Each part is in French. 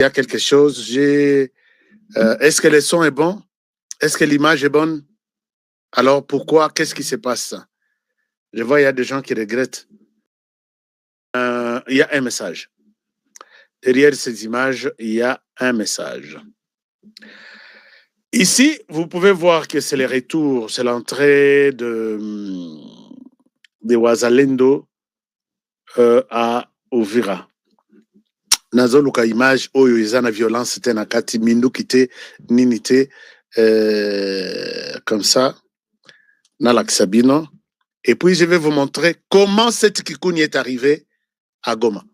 Il y a quelque chose. Est-ce que le son est bon? Est-ce que l'image est bonne? Alors pourquoi? Qu'est-ce qui se passe? Je vois, il y a des gens qui regrettent. Il y a un message. Derrière ces images, il y a un message. Ici, vous pouvez voir que c'est le retour, c'est l'entrée de Wazalendo à Uvira. Nazoluka image oyo izana violence te na kati minduki te nini te comme ça na laksabino. Et puis je vais vous montrer comment cette Kikuni est arrivée à Goma.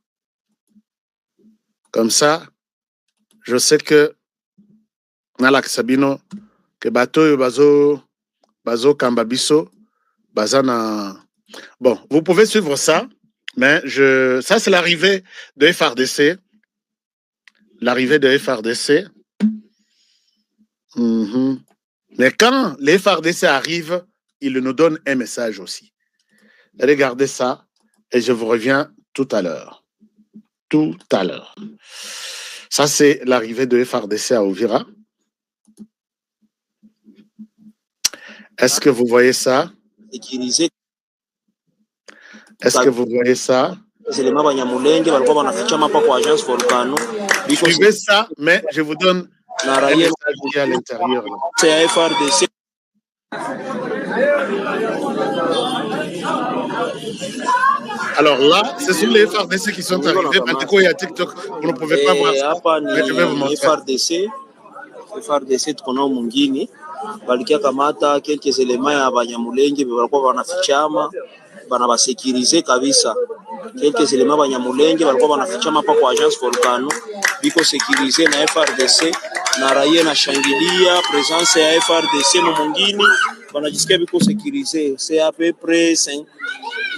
Comme ça, je sais que na laksabino que bato bazo kambabiso bazana. Bon, vous pouvez suivre ça, mais ça c'est l'arrivée de FRDC. L'arrivée de FRDC. Mais quand les FRDC arrivent, ils nous donnent un message aussi. Regardez ça et je vous reviens tout à l'heure. Tout à l'heure. Ça, c'est l'arrivée de FRDC à Uvira. Est-ce que vous voyez ça? Est-ce que vous voyez ça? Suivez ça, mais je vous donne un message qui est à l'intérieur. C'est FRDC. Alors là, ce sont les FRDC qui sont arrivés. Maintenant, il y a TikTok, vous ne pouvez pas voir ça. Mais je vais vous montrer. FRDC tuko mwingine balikia kamata quelques éléments ya Banyamulenge balikuwa wanafichama bana basekirize kabisa. Quelques éléments Banyamulenge balikuwa wanafichama hapa kwa agence Volcano biko sekirize na FRDC na raia na shangilia présence ya FRDC mwingine banajisikia biko sekirize. C'est à peu près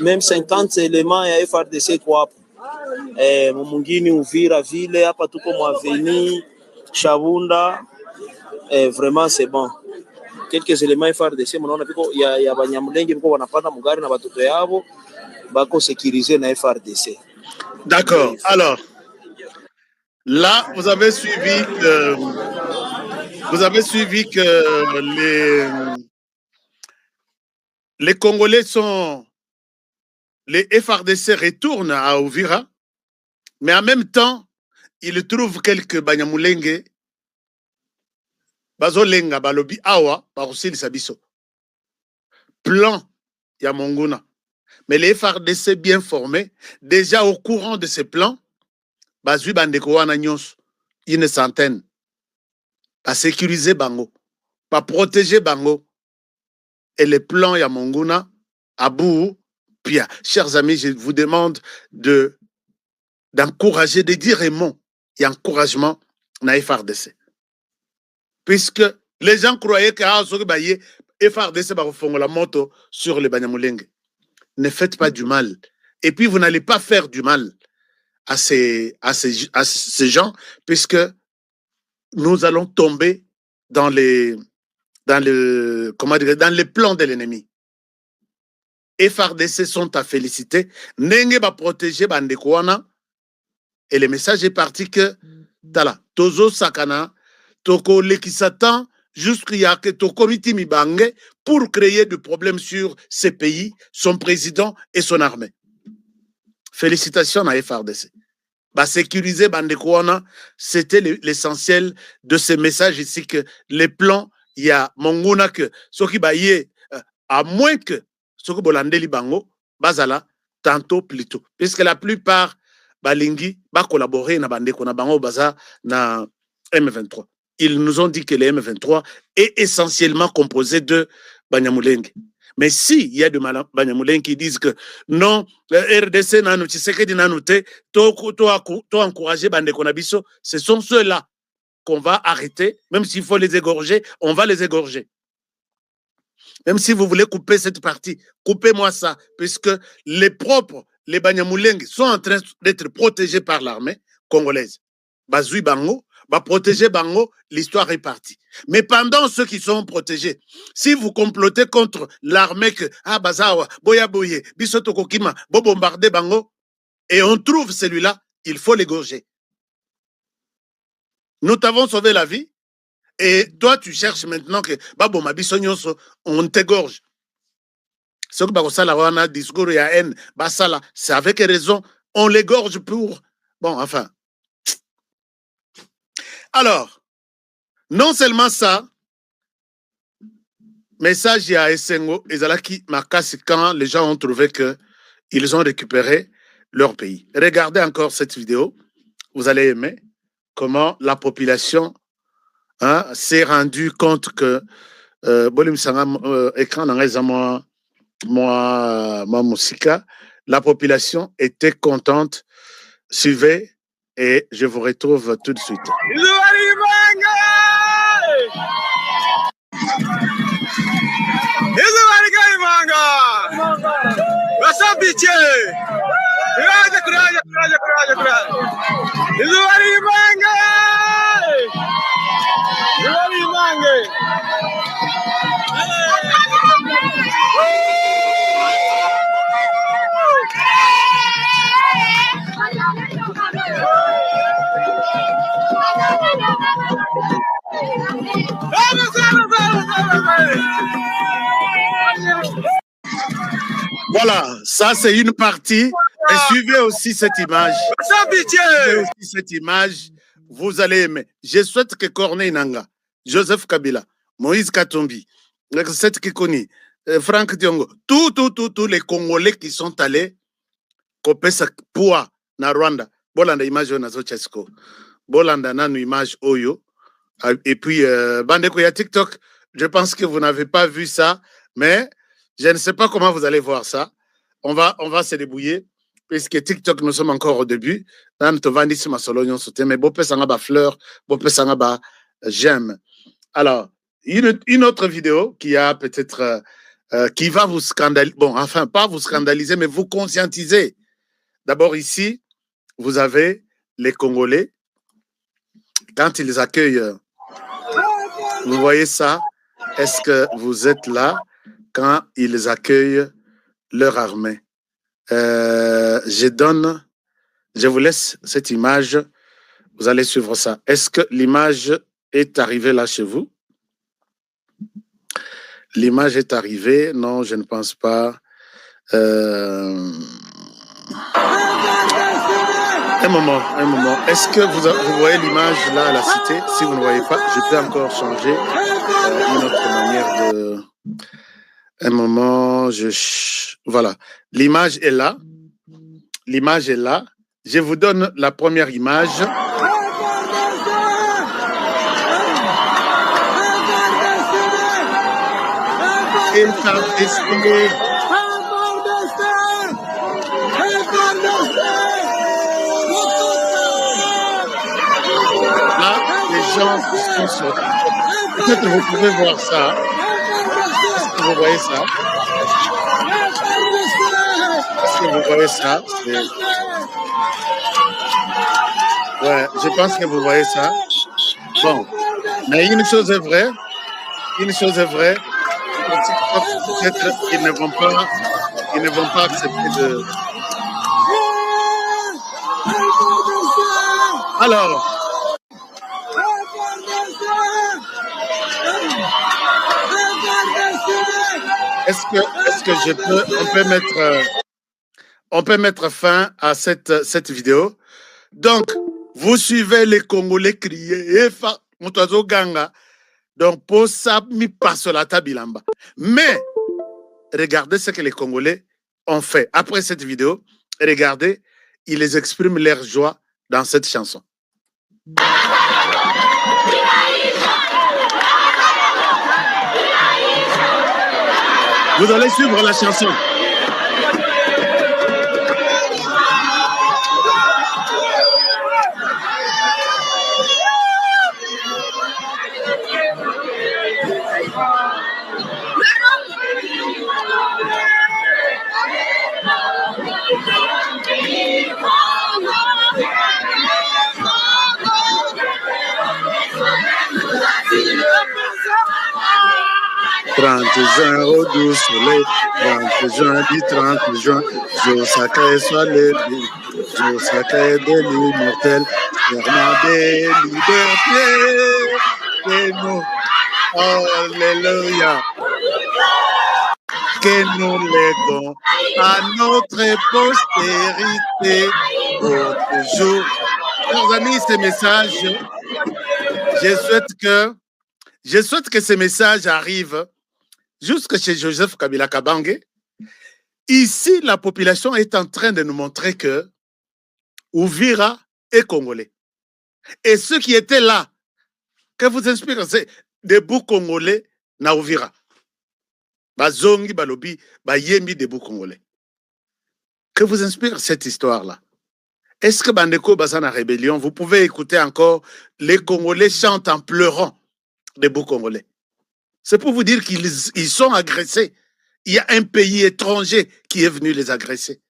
même 50 éléments ya FRDC kwa hapo. Mwingine Uvira vile hapa tuko mwaveni Shabunda. Vraiment c'est bon. Quelques éléments FRDC mnaona biko ya Banyamulenge biko wanapanda mugari na batoto yabo bako sécurisé na FRDC. D'accord. Alors là, vous avez suivi que les Congolais les FRDC retournent à Uvira, mais en même temps, ils trouvent quelques Banyamulenge bazolenga balobi awa bakosilisa biso plan ya Monguna. Mais les FRDC bien formés, déjà au courant de ces plans, bazui bandeko wana nyonso une centaine, ba sécuriser bango, ba protéger bango. Et les plans ya Monguna à bout, puis chers amis, je vous demande d'encourager, de dire un mot et encouragement na FRDC. Puisque les gens croyaient que FRDC va refoncer la moto sur les Banyamulenge. Ne faites pas du mal. Et puis, vous n'allez pas faire du mal à ces gens, puisque nous allons tomber dans les plans de l'ennemi. FRDC sont à féliciter. Nenge va protéger Bandekouana. Et le message est parti que, tala, Tozo Sakana, Toko Lekisatan, jusqu'à que Toko Miti Mibange, pour créer des problèmes sur ces pays, son président et son armée. Félicitations à FRDC. Bah, sécuriser Bandekouana, c'était l'essentiel de ce message ici, que les plans, il y a Monguna que, ce qui baillait, à moins que, ce que Bolandeli Bango, Bazala, tantôt plutôt. Puisque la plupart, Balingi, va collaborer na Bandekouana Bango, Baza, na M23. Ils nous ont dit que le M23 est essentiellement composé de Banyamulenge. Mais si il y a de Banyamulenge qui disent que non, RDC nanu Tshisekedi nanu te, to encourager Bandekona biso, ce sont ceux-là qu'on va arrêter, même s'il faut les égorger, on va les égorger. Même si vous voulez couper cette partie, coupez-moi ça, puisque les Banyamulenge sont en train d'être protégés par l'armée congolaise. Bazui Bango, va protéger Bango, l'histoire est partie. Mais pendant ceux qui sont protégés, si vous complotez contre l'armée que Bazawa, Boya Boye, Bisoto Kokima, bo bombarder Bango, et on trouve celui-là, il faut l'égorger. Nous t'avons sauvé la vie. Et toi, tu cherches maintenant que on t'égorge. Ce que discours et haine, c'est avec raison. On l'égorge pour. Bon, enfin. Alors, non seulement ça, message à Essengo et Zalaki Makasi quand les gens ont trouvé qu'ils ont récupéré leur pays. Regardez encore cette vidéo. Vous allez aimer comment la population s'est rendue compte que écran dans moi Moussika, la population était contente. Suivez et je vous retrouve tout de suite. Voilà, ça c'est une partie. Et suivez aussi cette image. Suivez aussi cette image. Vous allez aimer. Je souhaite que Corneille Nangaa, Joseph Kabila, Moïse Katumbi, Seth Kikuni, Franck Diongo, tous les Congolais qui sont allés copier sa poids na Rwanda. Bolanda image na Zochesko. Bolanda nanu image Oyo. Et puis, Bandeko ya TikTok, je pense que vous n'avez pas vu ça, mais je ne sais pas comment vous allez voir ça. On va se débrouiller, puisque TikTok, nous sommes encore au début. Mais Bopé Sangaba fleur, Bopé Sangaba j'aime. Alors, une autre vidéo qui a peut-être, qui va vous scandaliser, bon, enfin, pas vous scandaliser, mais vous conscientiser. D'abord, ici, vous avez les Congolais, quand ils accueillent, vous voyez ça, est-ce que vous êtes là quand ils accueillent leur armée? Je vous laisse cette image, vous allez suivre ça. Est-ce que l'image est arrivée là chez vous? L'image est arrivée? Non, je ne pense pas. Un moment. Est-ce que vous voyez l'image là à la cité? Si vous ne voyez pas, je peux encore changer une autre manière de... Un moment, voilà. L'image est là. L'image est là. Je vous donne la première image. Là, les gens sont sortis. Peut-être que vous pouvez voir ça. Est-ce que vous voyez ça? Est-ce que vous voyez ça? Ouais, je pense que vous voyez ça. Bon, mais une chose est vraie. Peut-être qu'ils ne vont pas accepter de... Alors, est-ce que on peut mettre fin à cette vidéo? Donc, vous suivez les Congolais crier, donc pour ça, mi passe la tabilamba. Mais, regardez ce que les Congolais ont fait. Après cette vidéo, regardez, ils expriment leur joie dans cette chanson. Vous allez suivre la chanson. « 30 juin au doux soleil, 30 juin du 30 juin, Josaka et Soleil, Josaka et de l'immortel, serment des libertés que nous, alléluia, que nous léguons à notre postérité pour toujours. Chers amis, ce message, je souhaite que ce message arrive jusque chez Joseph Kabila Kabange. Ici, la population est en train de nous montrer que Uvira est congolais. Et ceux qui étaient là, que vous inspirez, c'est debout congolais na Uvira. Bazongi, balobi, bayembi debout congolais. Que vous inspire cette histoire-là? Est-ce que Bandeko Bazana Rébellion, vous pouvez écouter encore les Congolais chantent en pleurant debout congolais? C'est pour vous dire qu'ils sont agressés. Il y a un pays étranger qui est venu les agresser.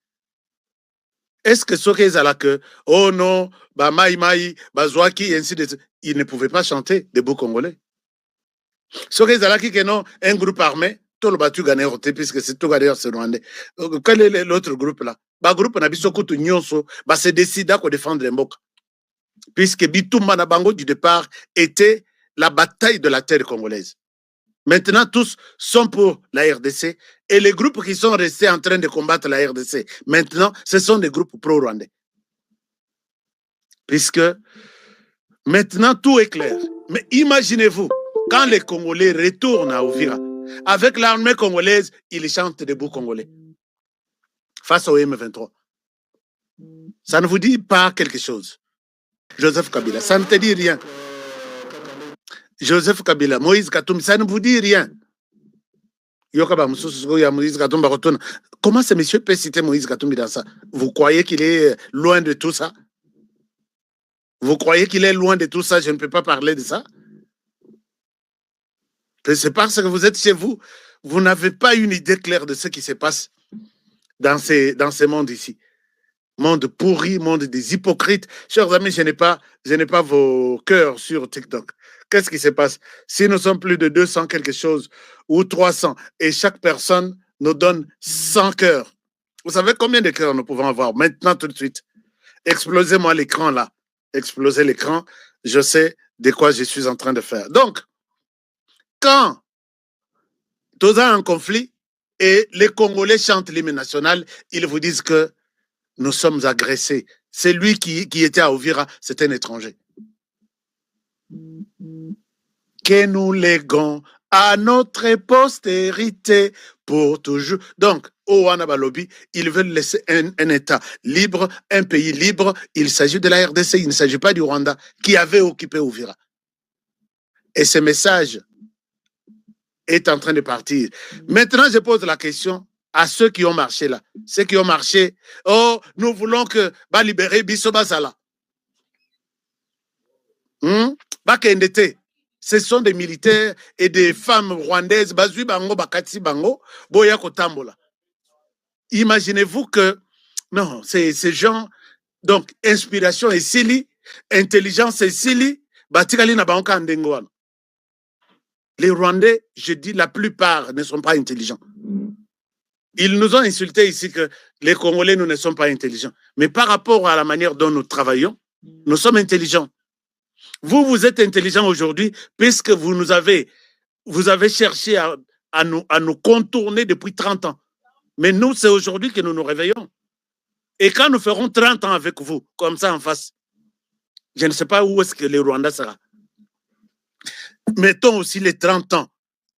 Est-ce que ce qu'ils là que, oh non, bah maï, bazouaki, ainsi de suite, ils ne pouvaient pas chanter debout congolais? Ce qu'ils là qui que non, un groupe armé, tout le battu gagné roté, puisque c'est tout gagné ce Rwandais. Quel est l'autre groupe là? Bah groupe n'a biso kutu nyonso, bah c'est décidé qu'on défendre les Mboka. Puisque Bitumba na bango du départ était la bataille de la terre congolaise. Maintenant, tous sont pour la RDC et les groupes qui sont restés en train de combattre la RDC, maintenant, ce sont des groupes pro-rwandais. Puisque maintenant, tout est clair. Mais imaginez-vous, quand les Congolais retournent à Uvira, avec l'armée congolaise, ils chantent debout congolais face au M23. Ça ne vous dit pas quelque chose? Joseph Kabila, ça ne te dit rien. Joseph Kabila, Moïse Katumbi, ça ne vous dit rien. Comment ce monsieur peut citer Moïse Katumbi dans ça? Vous croyez qu'il est loin de tout ça? Vous croyez qu'il est loin de tout ça? Je ne peux pas parler de ça. C'est parce que vous êtes chez vous, vous n'avez pas une idée claire de ce qui se passe dans ces mondes ici. Monde pourri, monde des hypocrites. Chers amis, je n'ai pas vos cœurs sur TikTok. Qu'est-ce qui se passe? Si nous sommes plus de 200 quelque chose ou 300 et chaque personne nous donne 100 cœurs, vous savez combien de cœurs nous pouvons avoir maintenant tout de suite? Explosez-moi l'écran là. Explosez l'écran. Je sais de quoi je suis en train de faire. Donc, quand tous a un conflit et les Congolais chantent l'hymne national, ils vous disent que nous sommes agressés. C'est lui qui était à Uvira, c'est un étranger. Que nous léguons à notre postérité pour toujours. Donc, au Wanabalobi, ils veulent laisser un État libre, un pays libre. Il s'agit de la RDC, il ne s'agit pas du Rwanda qui avait occupé Uvira. Et ce message est en train de partir. Maintenant, je pose la question à ceux qui ont marché là. Ceux qui ont marché, oh, nous voulons que va libérer Bisso Basala. Bakendete. Ce sont des militaires et des femmes rwandaises. Bazui bango, bakati bango, boya kotambola. Imaginez-vous que, non, ces gens, donc, inspiration et sili, intelligence et sili, batikali na bango kandengoana. Les Rwandais, je dis la plupart ne sont pas intelligents. Ils nous ont insulté ici que les Congolais, nous ne sommes pas intelligents. Mais par rapport à la manière dont nous travaillons, nous sommes intelligents. Vous êtes intelligents aujourd'hui puisque vous avez cherché à nous contourner depuis 30 ans. Mais nous, c'est aujourd'hui que nous nous réveillons. Et quand nous ferons 30 ans avec vous, comme ça en face, je ne sais pas où est-ce que le Rwanda sera. Mettons aussi les 30 ans.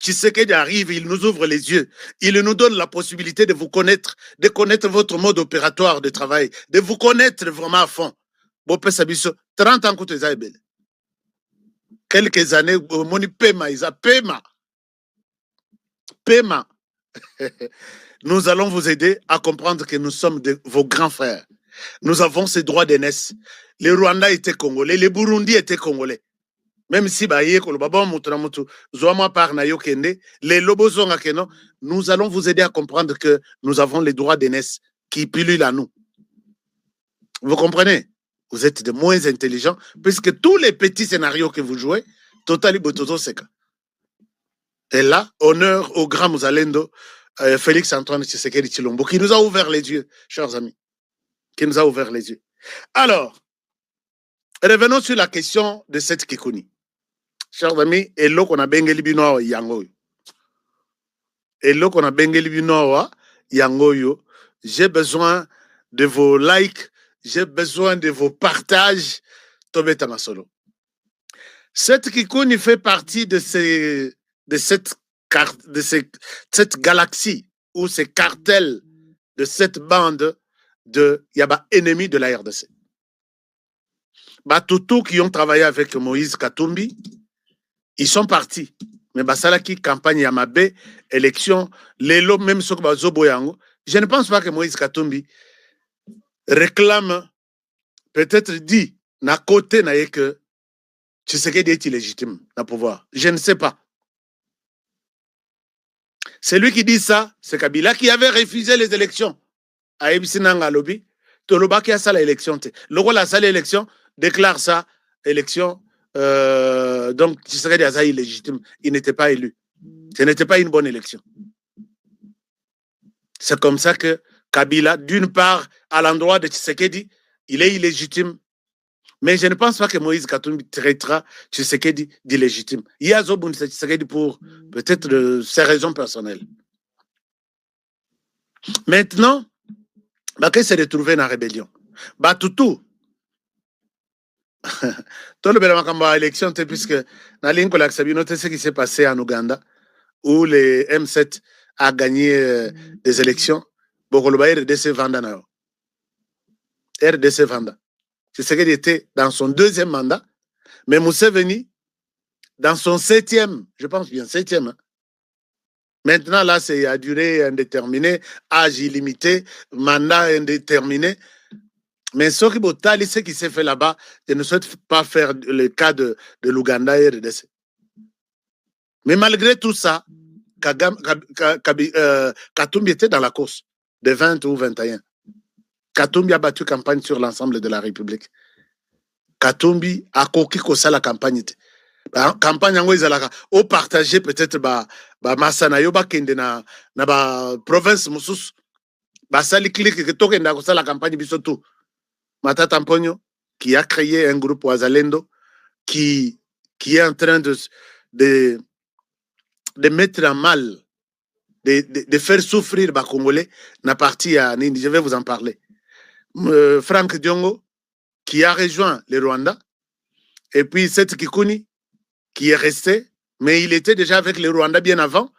Tshisekedi arrive, il nous ouvre les yeux. Il nous donne la possibilité de vous connaître, de connaître votre mode opératoire de travail, de vous connaître vraiment à fond. 30 ans, quelques années, moni pema, pema. Nous allons vous aider à comprendre que nous sommes vos grands frères. Nous avons ces droits d'aînesse. Les Rwandais étaient congolais, les Burundis étaient congolais. Même si nous allons vous aider à comprendre que nous avons les droits d'aînesse qui pullulent à nous. Vous comprenez? Vous êtes de moins intelligents puisque tous les petits scénarios que vous jouez, Totali Bototo Seka. Et là, honneur au grand Mouzalendo, Félix Antoine Tshisekedi Tshilombo, qui nous a ouvert les yeux, chers amis. Qui nous a ouvert les yeux. Alors, Revenons sur la question de cette Kikuni. Chers amis, et là qu'on a bengeli bino yango. Et là qu'on a bengeli bino yango. J'ai besoin de vos likes, j'ai besoin de vos partages. Tobeta Masolo. Cette Kikuni fait partie de cette galaxie ou ces cartels de cette bande de Yaba ennemis de la RDC. Batutu qui ont travaillé avec Moïse Katumbi, ils sont partis. Mais Basalaki, campagne Yamabe, élection, Lelo, même ce que Bazoboyango, je ne pense pas que Moïse Katumbi réclame, peut-être dit, na côté na que Tshisekedi est illégitime na pouvoir. Je ne sais pas. C'est lui qui dit ça, c'est Kabila qui avait refusé les élections. À Ebisinanga Lobby, Toloba qui a ça l'élection. Le rôle a ça l'élection, déclare ça, élection. Donc Tshisekedi a ça illégitime. Il n'était pas élu. Ce n'était pas une bonne élection. C'est comme ça que Kabila, d'une part, à l'endroit de Tshisekedi, il est illégitime. Mais je ne pense pas que Moïse Katumbi traitera Tshisekedi d'illégitime. Il y a Zobun Tshisekedi pour peut-être ses raisons personnelles. Maintenant, qu'est-ce s'est retrouvé dans la rébellion? Batutu. Tout le monde élection, puisque dans ce qui s'est passé en Ouganda, où les M7 a gagné des élections, RDC Vanda. RDC Vanda. Tshisekedi était dans son deuxième mandat, mais Museveni, dans son 7e, je pense bien 7e. Hein. Maintenant, là, c'est à durée indéterminée, âge illimité, mandat indéterminé. Mais ce qui s'est fait là-bas, je ne souhaite pas faire le cas de l'Ouganda et RDC. Mais malgré tout ça, Katumbi était dans la course de 20 ou 21. Katumbi a battu campagne sur l'ensemble de la République. Katumbi a coqué la campagne. La campagne en Ouizalaka, au partager peut-être Masanayo kende na province Moussous. Sali clique que token da la campagne bisoto. Matata Mponyo, qui a créé un groupe Ouazalendo qui est en train de mettre en mal, de faire souffrir les Congolais, na partie à Nini. Je vais vous en parler. Franck Diongo, qui a rejoint le Rwanda, et puis cette Kikuni, qui est resté, mais il était déjà avec le Rwanda bien avant,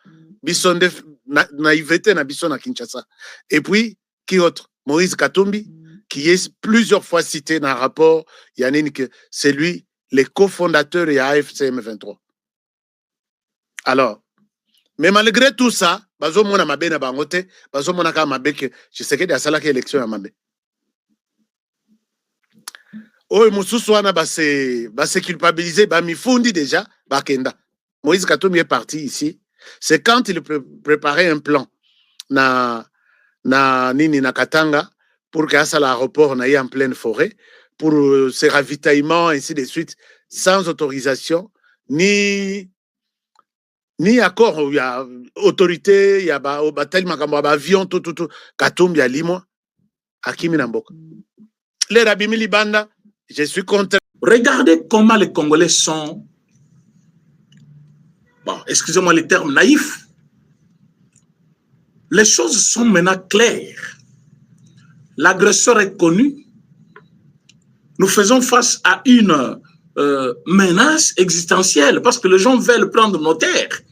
Bissonde naïveté na Bisson à Kinshasa. Et puis, qui autre? Moïse Katumbi, qui est plusieurs fois cité dans un rapport, Yannick, que c'est lui, le cofondateur de AFC M23. Alors, mais malgré tout ça, bazo mona mabe na bangote, bazo mona ka mabe que je sais que des salaki élection à mabe. Oh, Moussou wana ba se culpabiliser, ba mifundi déjà, ba kenda. Moïse Katumbi est parti ici. C'est quand il préparait un plan na Katanga pour qu'il y ait l'aéroport en pleine forêt, pour ses ravitaillements, ainsi de suite, sans autorisation, ni accord, il y a autorité, il y a tellement avion, tout, Katumbi a limois, Akimi Namboka. Les Rabimi Libanda, je suis contre. Regardez comment les Congolais sont, bon, excusez-moi les termes naïfs. Les choses sont maintenant claires. L'agresseur est connu. Nous faisons face à une menace existentielle parce que les gens veulent prendre nos terres.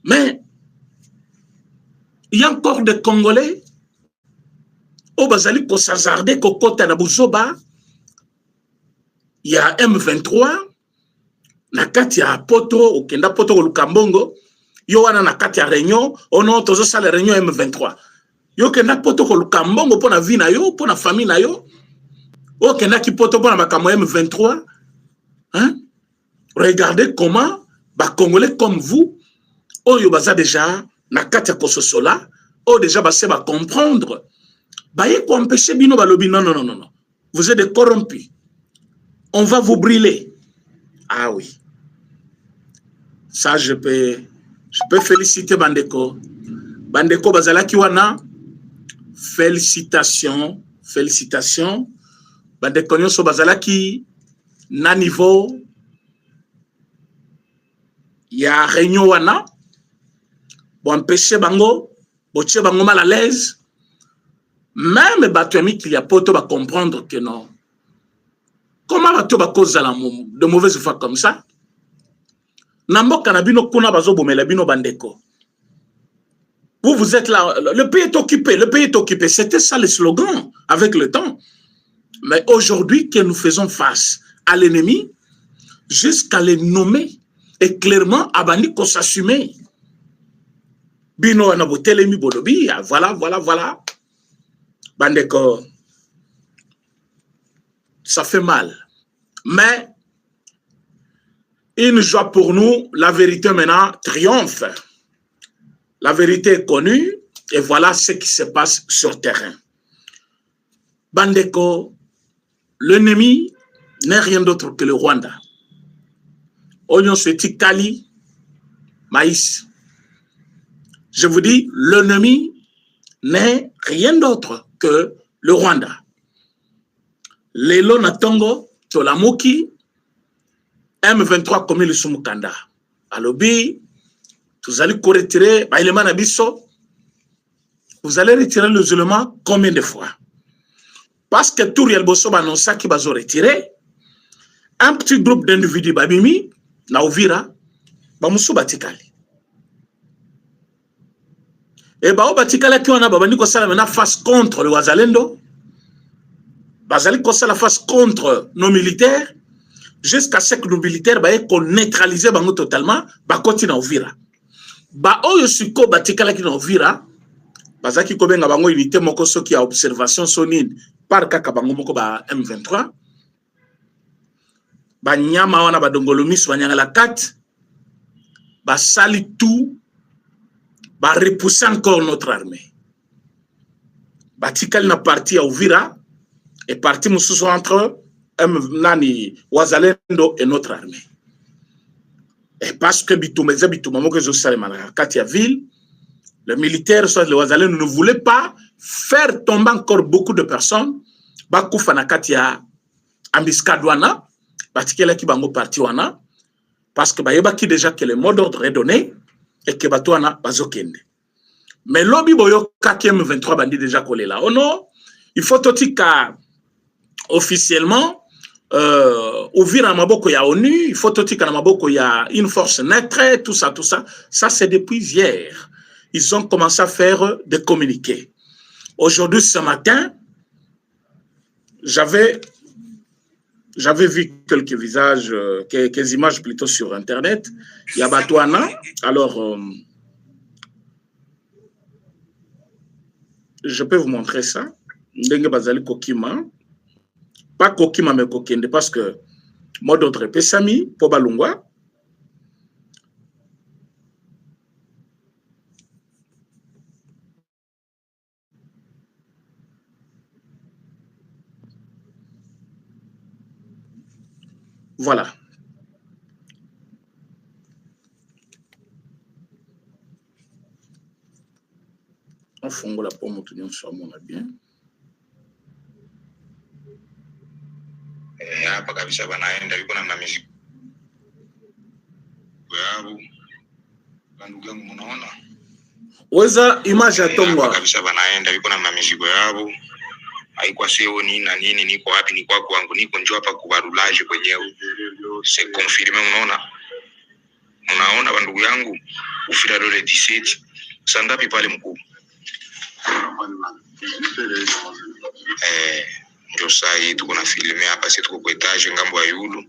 Mais il y a encore des Congolais au Bazali pour s'hazarder qu'au côté de Bouzoba, il y a M23, nakati ya poto, au Kenda poto au Lukambongo, yo wana nakati ya réunion, on a tous ça les réunions M23. Yo Kenda poto au Lukambongo pour la vie na yo, pour la famille na yo, o Kenda ki poto pour la makamo M23. Hein? Regardez comment, bah Congolais comme vous, oh yo baza déjà nakati ya kososola, oh déjà bah c'est bah comprendre, bah yé ko empêcher bino balobi non. Vous êtes des corrompus. On va vous brûler. Ah oui. Ça, je peux féliciter Bandeko. Bandeko Bazalaki wana. Félicitations. Bandeko Nyonso Bazalaki na niveau ya réunion wana bon empêcher bango botie bango mal à l'aise même bato qu'il y a poto ba comprendre que non comment bato ba cause de mauvaise foi comme ça namboka na bino kuna bazo bomela bino bandeko. Vous êtes là, le pays est occupé, c'était ça le slogan avec le temps. Mais aujourd'hui que nous faisons face à l'ennemi, jusqu'à les nommer et clairement abandi qu'on s'assume. Bino anabotelemi bodobi, voilà. Bandeko, ça fait mal. Mais une joie pour nous, la vérité maintenant triomphe. La vérité est connue et voilà ce qui se passe sur terrain. Bandeko, l'ennemi n'est rien d'autre que le Rwanda. Oignon c'est Kali, maïs. Je vous dis, l'ennemi n'est rien d'autre que le Rwanda. Lelo Natongo, Tolamuki, M23 comme le Sumukanda. Alobi, vous allez retirer, vous allez retirer les éléments combien de fois? Parce que tout le monde a annoncé qu'il va retirer. Un petit groupe d'individus, Babimi, na Uvira, Bamusu Batikali. Et Bao Batikali qui on a babani kosala maintenant face contre le Wazalendo. Bazali kosala face contre nos militaires, jusqu'à ce que nos militaires qu'on neutralise bango totalement, bakoti na Uvira. Ba oyo siko batikala ki na Uvira bazaki kobenga bango unité moko soki ya observation sonine par kaka bango moko ba M23 ba nyama wana ba dongolomis ba nyanga la 4 ba sali tout ba repousser encore notre armée batikali na parti ya Uvira et parti mususu entre nani Wazalendo et notre armée. Et parce que le militaire, soit le Wazalendo, ne voulait pas faire tomber encore beaucoup de personnes. Bakouf Anakatia Ambiskadwana, parce qu'il y a qui bango parti wana, parce que Bayeba qui déjà que le mot d'ordre est donné et que Batouana bazokende. Mais lobby boyo KM 23 bandi déjà collé là. Oh non, il faut aussi officiellement Uvira maboko ya ONU, il faut aussi qu'à maboko ya une force neutre, tout ça. Ça c'est depuis hier. Ils ont commencé à faire des communiqués. Aujourd'hui, ce matin, j'avais vu quelques visages, quelques images plutôt sur Internet. Il y a Batouana. Alors, je peux vous montrer ça. Ndenge Bazali Kokima. Pas Kokima, mais Kokende, parce que moi d'autres Pesami, Pobalungwa. Voilà. On fongo la pomme, on soit mon bien. Hapa kabisa banaenda yuko na mamizigo yao bandugu yangu mnaona weza image ya Tongo hapa kabisa banaenda yuko na mamizigo yao haikuwa sio nini na nini niko wapi ni kwa kwangu niko njoo hapa kubarulage kwenyewe c'est confirmé unaona bandugu yangu Uvira Role 17 sangapi pale mkuu ndio sai tuko na filme hapa sisi tuko kwa etage ngambo ya yulu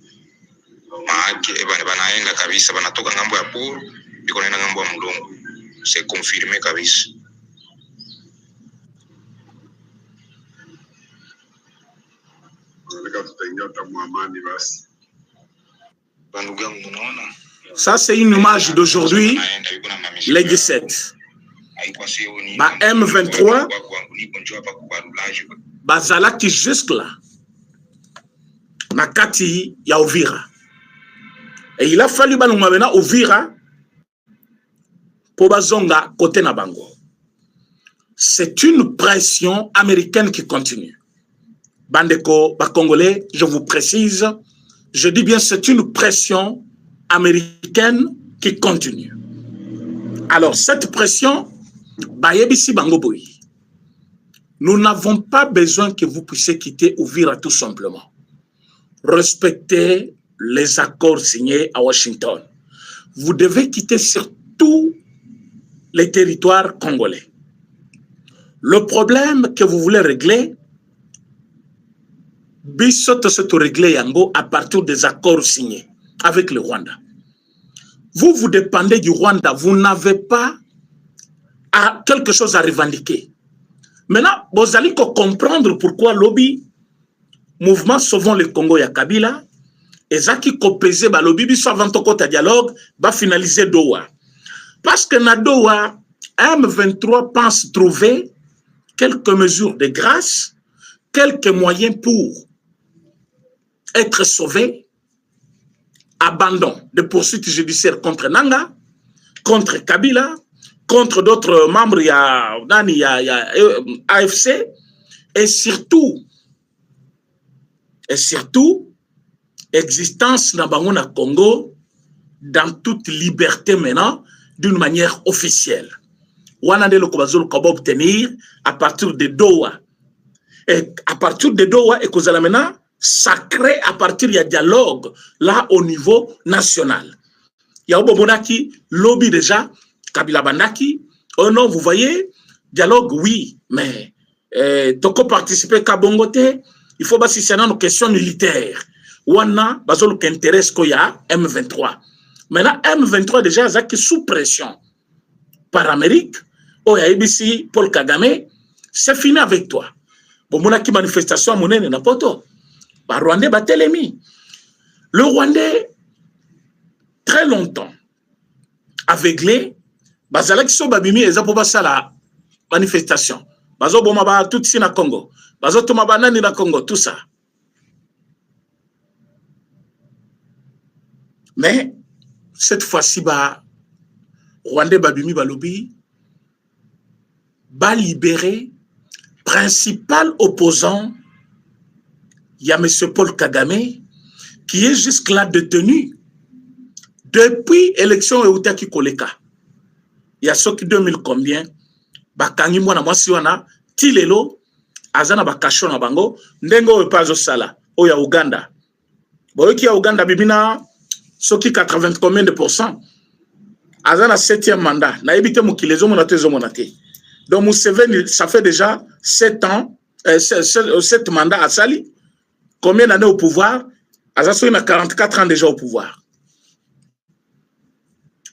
maake banaenda kabisa banatoka ngambo ya poro biko naenda ngambo ya mlongo c'est confirmé kabisa bandugu yangu unaona ça c'est une image d'aujourd'hui le 17 ba M23 bazalaki jusque là na kati ya Uvira et il a fallu balunga bena Uvira pour bazonga côté na bango. C'est une pression américaine qui continue. Bandeko ba Congolais, je vous précise, Je dis bien, c'est une pression américaine qui continue. Alors, cette pression, nous n'avons pas besoin que vous puissiez quitter Uvira tout simplement. Respectez les accords signés à Washington. Vous devez quitter sur tous les territoires congolais. Le problème que vous voulez régler, Bissot se régler yango à partir des accords signés avec le Rwanda. Vous dépendez du Rwanda, vous n'avez pas quelque chose à revendiquer. Maintenant, vous allez comprendre pourquoi lobby mouvement Sauvons le Congo ya Kabila et Zaki Kopeze ba lobby biso avant to kota dialogue va finaliser Doha. Parce que na Doha M23 pense trouver quelques mesures de grâce, quelques moyens pour être sauvé, abandon de poursuites judiciaires contre Nanga, contre Kabila, contre d'autres membres, il y a AFC, et surtout, existence na bango na Congo dans toute liberté maintenant, d'une manière officielle. Wana de l'okobazol koba obtenir à partir de Doha. Et à partir de Doha, et kozala maintenant, sacré à partir du dialogue là au niveau national. Il y a Obobonaki, lobby déjà, Kabila Bandaki. Oh non, vous voyez, dialogue, oui, mais toko participer Kabongote, il faut basi c'est une question militaire. Wana, bazolo qui intéresse koya M23. Maintenant, M23 déjà, ça qui est sous pression par Amérique. Oh, ya ABC, Paul Kagame, c'est fini avec toi. Bon, mon qui manifestation à mon n'a pas tout. Bah, Rwandais Batelemi. Le Rwandais, très longtemps, aveuglé, Bazalaki so babimi et zapoba la manifestation. Bazo bomaba tout ici na Congo. Bazo tomaba nani na Congo, tout ça. Mais, cette fois-ci, Rwandais babimi balobi, libéré, principal opposant, il y a M. Paul Kagame, qui est jusque-là détenu depuis l'élection de Eutaki Koleka. Il y a ceux qui 2000 combien, bakangi mwana mwasi wana, tilelo, azana bakasho na bango, ndengo wepazo sala, oya Uganda. Boyo ki ya Uganda bibina, ceux qui 80 combien de pourcents, azana 7e mandat, na ebite mukilezo monatezo monate. Donc Museveni, ça fait déjà 7 ans, 7 mandats à Sali. Combien d'années au pouvoir? Azaso, il a 44 ans déjà au pouvoir.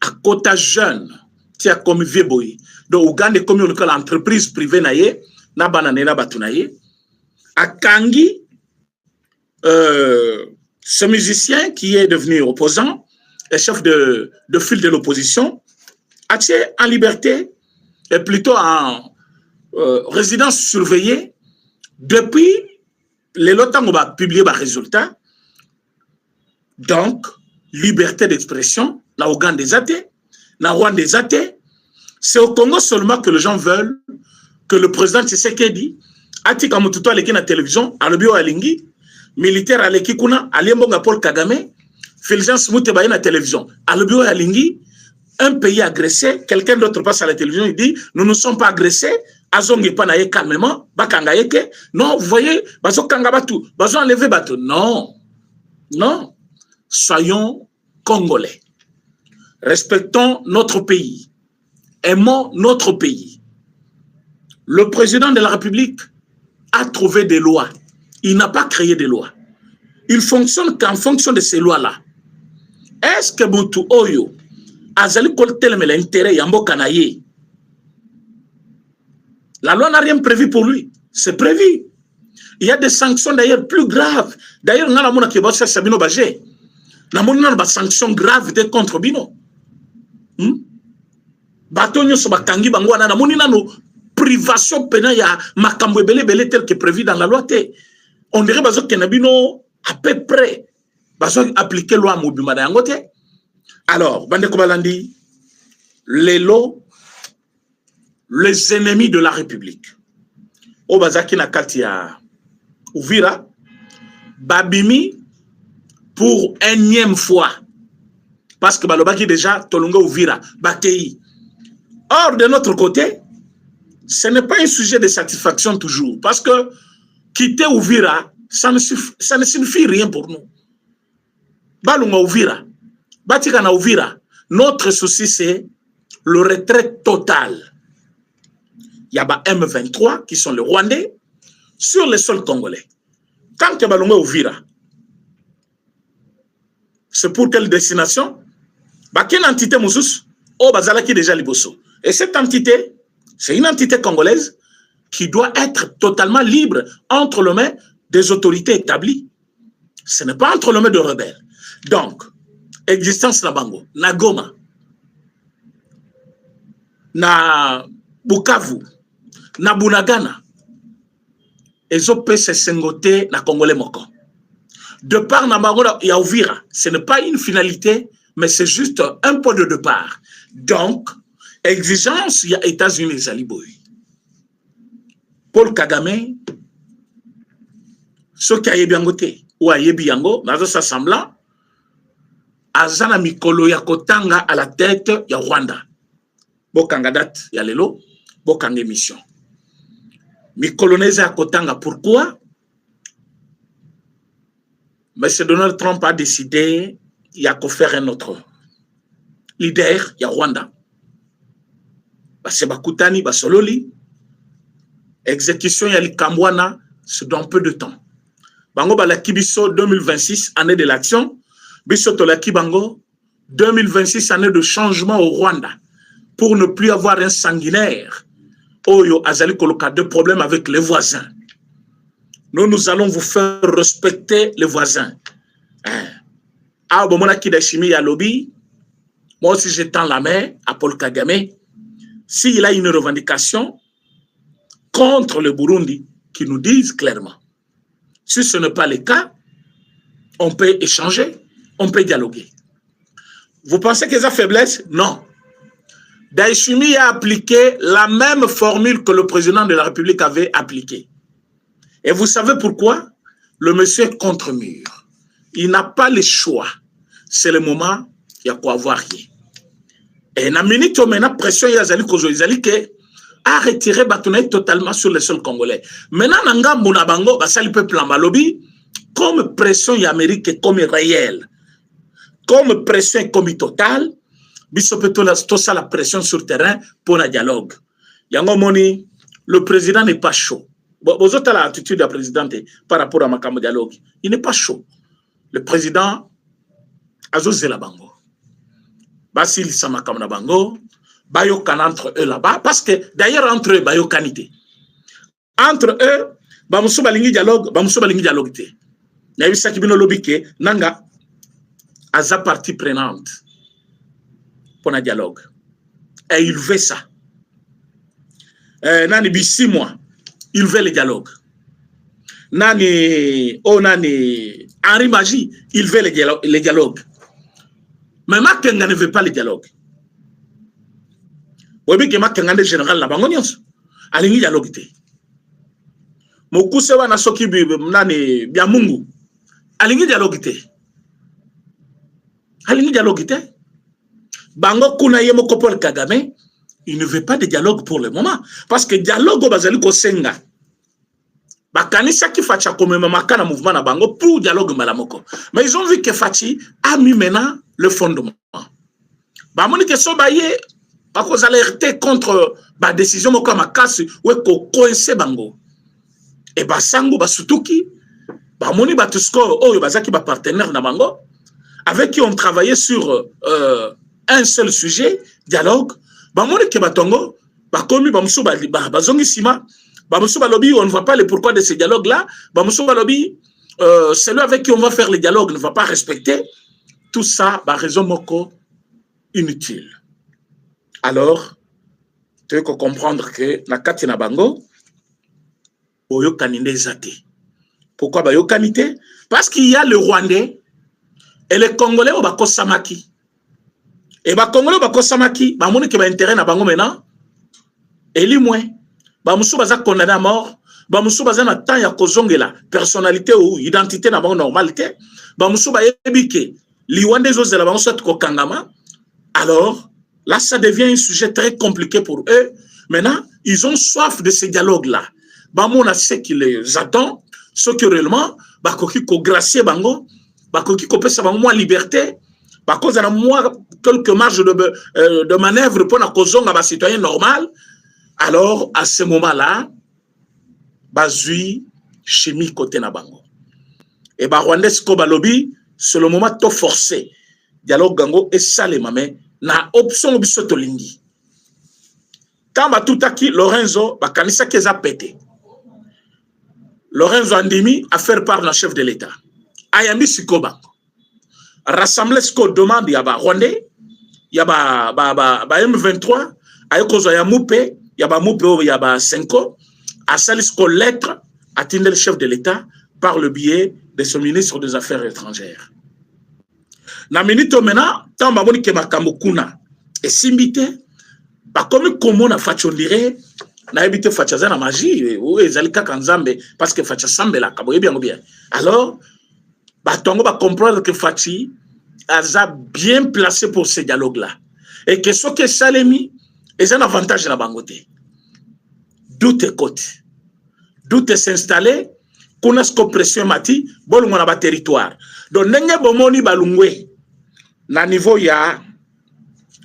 À côté jeune, tu as comme Vieboy. Donc, Ouganda, comme l'entreprise privée, na banane na batunaye. À Kangi, ce musicien qui est devenu opposant, et chef de file de l'opposition, a été en liberté, et plutôt en résidence surveillée, depuis les lots on va publier les résultats. Donc, liberté d'expression, na Ouganda des athées, na Rwanda des athées. C'est au Congo seulement que les gens veulent que le président Tshisekedi, ati kamututo aleki na télévision, alobio alingi, militaire aleki kuna, aliembonga Paul Kagame, Fulgence Moutebaye na télévision, alobio alingi, un pays agressé, quelqu'un d'autre passe à la télévision, il dit, nous ne sommes pas agressés, azongi panaye calmement, bakanga yeke, non, vous voyez, bazo kanga batu, bazo enlever batu, non, non, soyons congolais, respectons notre pays, aimons notre pays. Le président de la République a trouvé des lois, il n'a pas créé des lois, il fonctionne qu'en fonction de ces lois-là. Est-ce que Moutou Oyo, Azali Koltel mais l'intérêt Yambo Kanaye. La loi n'a rien prévu pour lui. C'est prévu. Il y a des sanctions d'ailleurs plus graves. D'ailleurs, on a la mona qui va faire Sabino Bagé. On a des sanctions graves contre Bino. Batonyo Sobakangi Bangwana, on a une privation pénale ya makambo belé tel que prévu dans la loi. On dirait que Nabino à peu près appliquer loi Moubima Dangote. Alors, Bande Kobalandi, les lots, les ennemis de la République. Obazaki na Katia Uvira, Babimi, pour énième fois. Parce que balobaki déjà, Tolonga Ouvira, Batei. Or, de notre côté, ce n'est pas un sujet de satisfaction toujours. Parce que quitter Ouvira, ça ne signifie rien pour nous. Balunga Ouvira, Batikana Ouvira, notre souci c'est le retrait total. Il y a M23 qui sont les Rwandais sur les sols congolais. Quand tu as Balunga Ouvira, c'est pour quelle destination? Quelle entité Moussous? Oh, Bazalaki déjà Liboso. Et cette entité, c'est une entité congolaise qui doit être totalement libre entre les mains des autorités établies. Ce n'est pas entre les mains de rebelles. Donc, existence na Bango, na Goma, na Bukavu, na Bunagana, et ont se sengoté na Congolais moko. De part na Bango ya Ouvira, ce n'est pas une finalité, mais c'est juste un point de départ. Donc, exigence, il y a États-Unis, Zaliboy. Paul Kagame, ce qui a yebiangote, ou a yebiango, dans ce semblant, Azana Mikolo ya Kotanga à la tête ya Rwanda. Bokanga date ya lelo, bokanga mission. Mikolonese ya Kotanga, pourquoi? M. Donald Trump a décidé il y a qu'à faire un autre leader, il y a Rwanda. C'est Bakutani, Basololi. Exécution, il y a Likambwana, c'est dans peu de temps. Bango Balakibiso 2026, année de l'action. Biso Laki Bango 2026, année de changement au Rwanda. Pour ne plus avoir un sanguinaire. Oyo Azali Koloka, de problèmes avec les voisins. Nous allons vous faire respecter les voisins. Ah, bon, moi, Kidashimi Yalobi, moi aussi, je tends la main à Paul Kagame. S'il a une revendication contre le Burundi, qui nous dise clairement. Si ce n'est pas le cas, on peut échanger, on peut dialoguer. Vous pensez qu'il y a faiblesse? Non. Daishimi a appliqué la même formule que le président de la République avait appliquée. Et vous savez pourquoi? Le monsieur est contre mur. Il n'a pas le choix. C'est le moment, il y a quoi avoir rien. Et na minute où maintenant pression il y a zali kozo izali que a retiré Batounay totalement sur le sol congolais. Maintenant nanga mbuna bango basali peuple en malobi comme pression y Amérique comme réelle. Comme pression comme totale, biso peut tout ça la pression sur terrain pour un dialogue. Yango moni le président n'est pas chaud. Vous avez l'attitude du président par rapport à ma dialogue. Il n'est pas chaud. Le président a zosé la bango. Basil Samakam na bango, bayokan entre eux là-bas, parce que d'ailleurs entre eux, bayokanité. Entre eux, bamuso balingi dialogue te. Na yebisa kibino lobike, nanga, aza partie prenante pour un dialogue. Et il veut ça. Nani bi 6 mois, il veut le dialogue. Nani Henri Magie, il veut le dialogue. Mais Makenga ne veut pas le dialogue. Vous voyez que Makenga est général là-bas. Il y a dialogue. Mokuse wana soki nani Biamungu. Il y a dialogue. Bango kuna yemo Paul Kagame, il ne veut pas de dialogue pour le moment. Parce que dialogue bazali ko senga. Bakanisa ki facha comme makana mouvement na bango pour dialogue malamoko. Mais ils ont vu que Fachi a mis maintenant le fondement. Bamoni ke so baye ba ko alerter contre ba décision moko makasi ou ko coincer bango. Et ba sango ba sutuki bamoni ba tusko oyo bazaki ba partenaire na bango avec qui on travaillait sur un seul sujet, dialogue. Bamoni ke batongo ba komi ba muso ba zongi sima. On ne voit pas le pourquoi de ce dialogue-là. Celui avec qui on va faire le dialogue ne va pas respecter. Tout ça, raison moko inutile. Alors, tu veux comprendre que na kati na bango, oyo kanine zate. Pourquoi bayo kanite? Parce qu'il y a le Rwandais et les Congolais au bako samaki. Et ba Congolais au bako samaki, ba moni ke ba intérêt na bango maintenant. Et lui moins. Bamusu baza condamné à mort bamusu bazana temps ya kozongela personnalité ou identité na bango normalité bamusu ba yebike liwande zozela bango soit kokangama. Alors là ça devient un sujet très compliqué pour eux. Maintenant ils ont soif de ce dialogue là. Bamona sait qu'il les attend, ce que réellement bakoki ko gracier bango, bakoki ko pesa bango moins liberté, bakoki na moins quelques marges de manœuvre pour na kozonga ba citoyen normal. Alors à ce moment-là bazui chimie côté na bango. Et ba Rwandais ko balobi c'est le moment to forcé. Dialogue gango et salema mais na option biso to lingi. Quand ba tutaki Lorenzo ba kanisa keza pété. Lorenzo Andimi a fait part d'un chef de l'État. Ayambi Sikoba. Rassembler ce qu'on demande, il y a Rwandais, il y a M23, il y a Moupé, il y a Moupé, il y a Senko, à salir ce lettre, atteindre le chef de l'État par le biais de son ministre des Affaires étrangères. Na minute maintenant, tant que je Makamukuna et Simbite, comme on a fait, on dirait, na habité fachaza na magie ou ezalika kanzambe parce que fachasambe la kaboye bien bien. Alors batongo va comprendre que Fachi a bien placé pour ce dialogue là et que ce que Salemi est un avantage na bangote. D'où s'installer qu'on a ce pression mati bon on a ba territoire. Donc nenge bomoni balungwe na niveau ya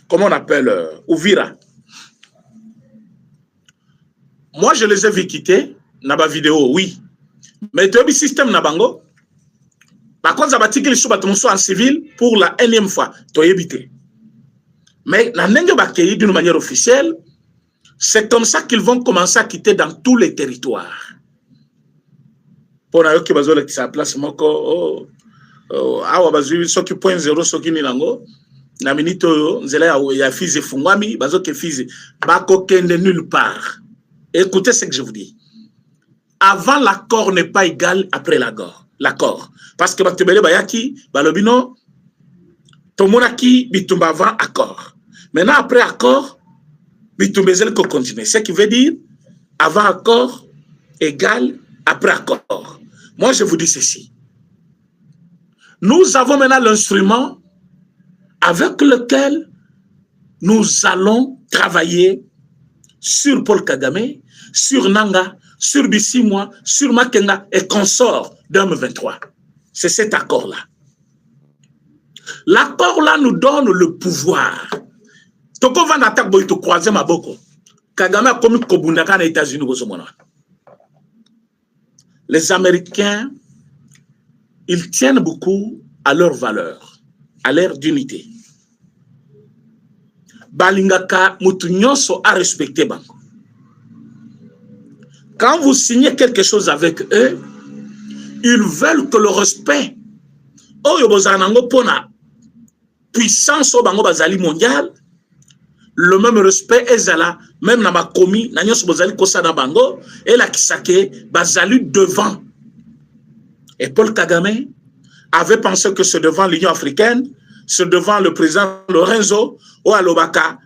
comment on appelle Uvira. Moi, je les ai vus quitter dans ma vidéo, oui. Mais tu as un système na bango. Par contre, ça va tirer les sous en civil pour la énième fois. Tu as évité. Mais d'une manière officielle, c'est comme ça qu'ils vont commencer à quitter dans tous les territoires. Pour eux qui bazole qui place moko awa bazui soki point 0 soki ni nango na minito nzela ya fize fungwami bazoke fize bako kende nulle part. Écoutez ce que je vous dis. Avant l'accord n'est pas égal après l'accord. Parce que Baktebele Bayaki, Balobino, Tomonaki, Bitumba avant accord. Maintenant, après accord, Bitumbezel ko continue. Ce qui veut dire, avant accord égal après accord. Moi, je vous dis ceci. Nous avons maintenant l'instrument avec lequel nous allons travailler sur Paul Kagame, sur Nanga, sur Bissimwa, sur Makenga et consorts d'M23. C'est cet accord-là. L'accord-là nous donne le pouvoir. Toko van attaque boy to croiser ma boko. Kagame a commis Kobundaka aux États-Unis. Les Américains, ils tiennent beaucoup à leurs valeurs, à leur d'unité. Balingaka Mutunyoso a respecté Bango. Quand vous signez quelque chose avec eux, ils veulent que le respect, puissance au Bango Bazali mondial, le même respect est là, même dans ma commis, Nanyos Bozali Kosana Bango, et la Kisake Bazali devant. Et Paul Kagame avait pensé que c'est devant l'Union africaine, c'est devant le président Lorenzo, ou Alobaka,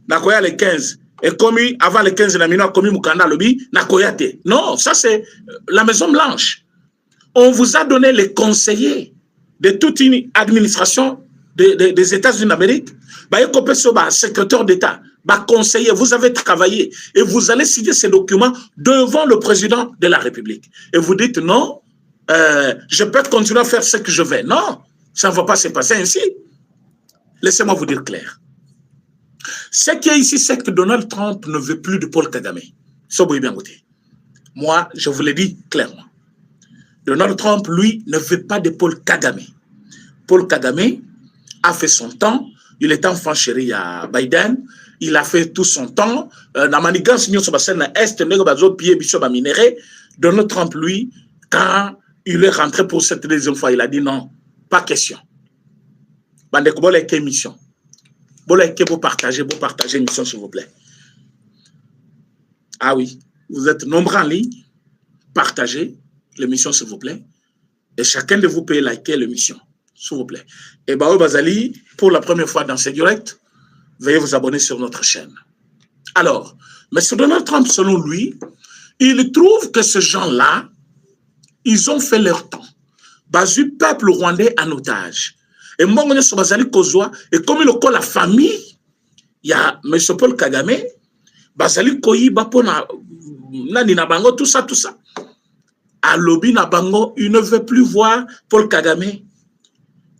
Nakoya les 15. Et commis avant les 15, il a commis Mukanda Lobi, Nakoyate. Non, ça c'est la Maison Blanche. On vous a donné les conseillers de toute une administration des États-Unis d'Amérique. Secrétaire d'État, conseiller, vous avez travaillé et vous allez signer ces documents devant le président de la République. Et vous dites non, je peux continuer à faire ce que je veux. Non, ça ne va pas se passer ainsi. Laissez-moi vous dire clair. Ce qui est ici, c'est que Donald Trump ne veut plus de Paul Kagame. Moi, je vous l'ai dit clairement. Donald Trump, lui, ne veut pas de Paul Kagame. Paul Kagame a fait son temps. Il est enfant chéri à Biden. Il a fait tout son temps. Donald Trump, lui, quand il est rentré pour cette deuxième fois, il a dit non, pas question. Mission. Vous partagez l'émission, s'il vous plaît. Ah oui, vous êtes nombreux en ligne. Partagez l'émission, s'il vous plaît. Et chacun de vous peut liker l'émission, s'il vous plaît. Et Bao Bazali, pour la première fois dans ce direct, veuillez vous abonner sur notre chaîne. Alors, M. Donald Trump, selon lui, ils trouvent que ces gens-là, ils ont fait leur temps. Bazu peuple rwandais en otage. Et Mbongo Sobazali Kozwa, et comme il a la famille, il y a M. Paul Kagame, Bazali Koyi, Bapona, Nani Nabango, tout ça. À Lobi Nabango, il ne veut plus voir Paul Kagame.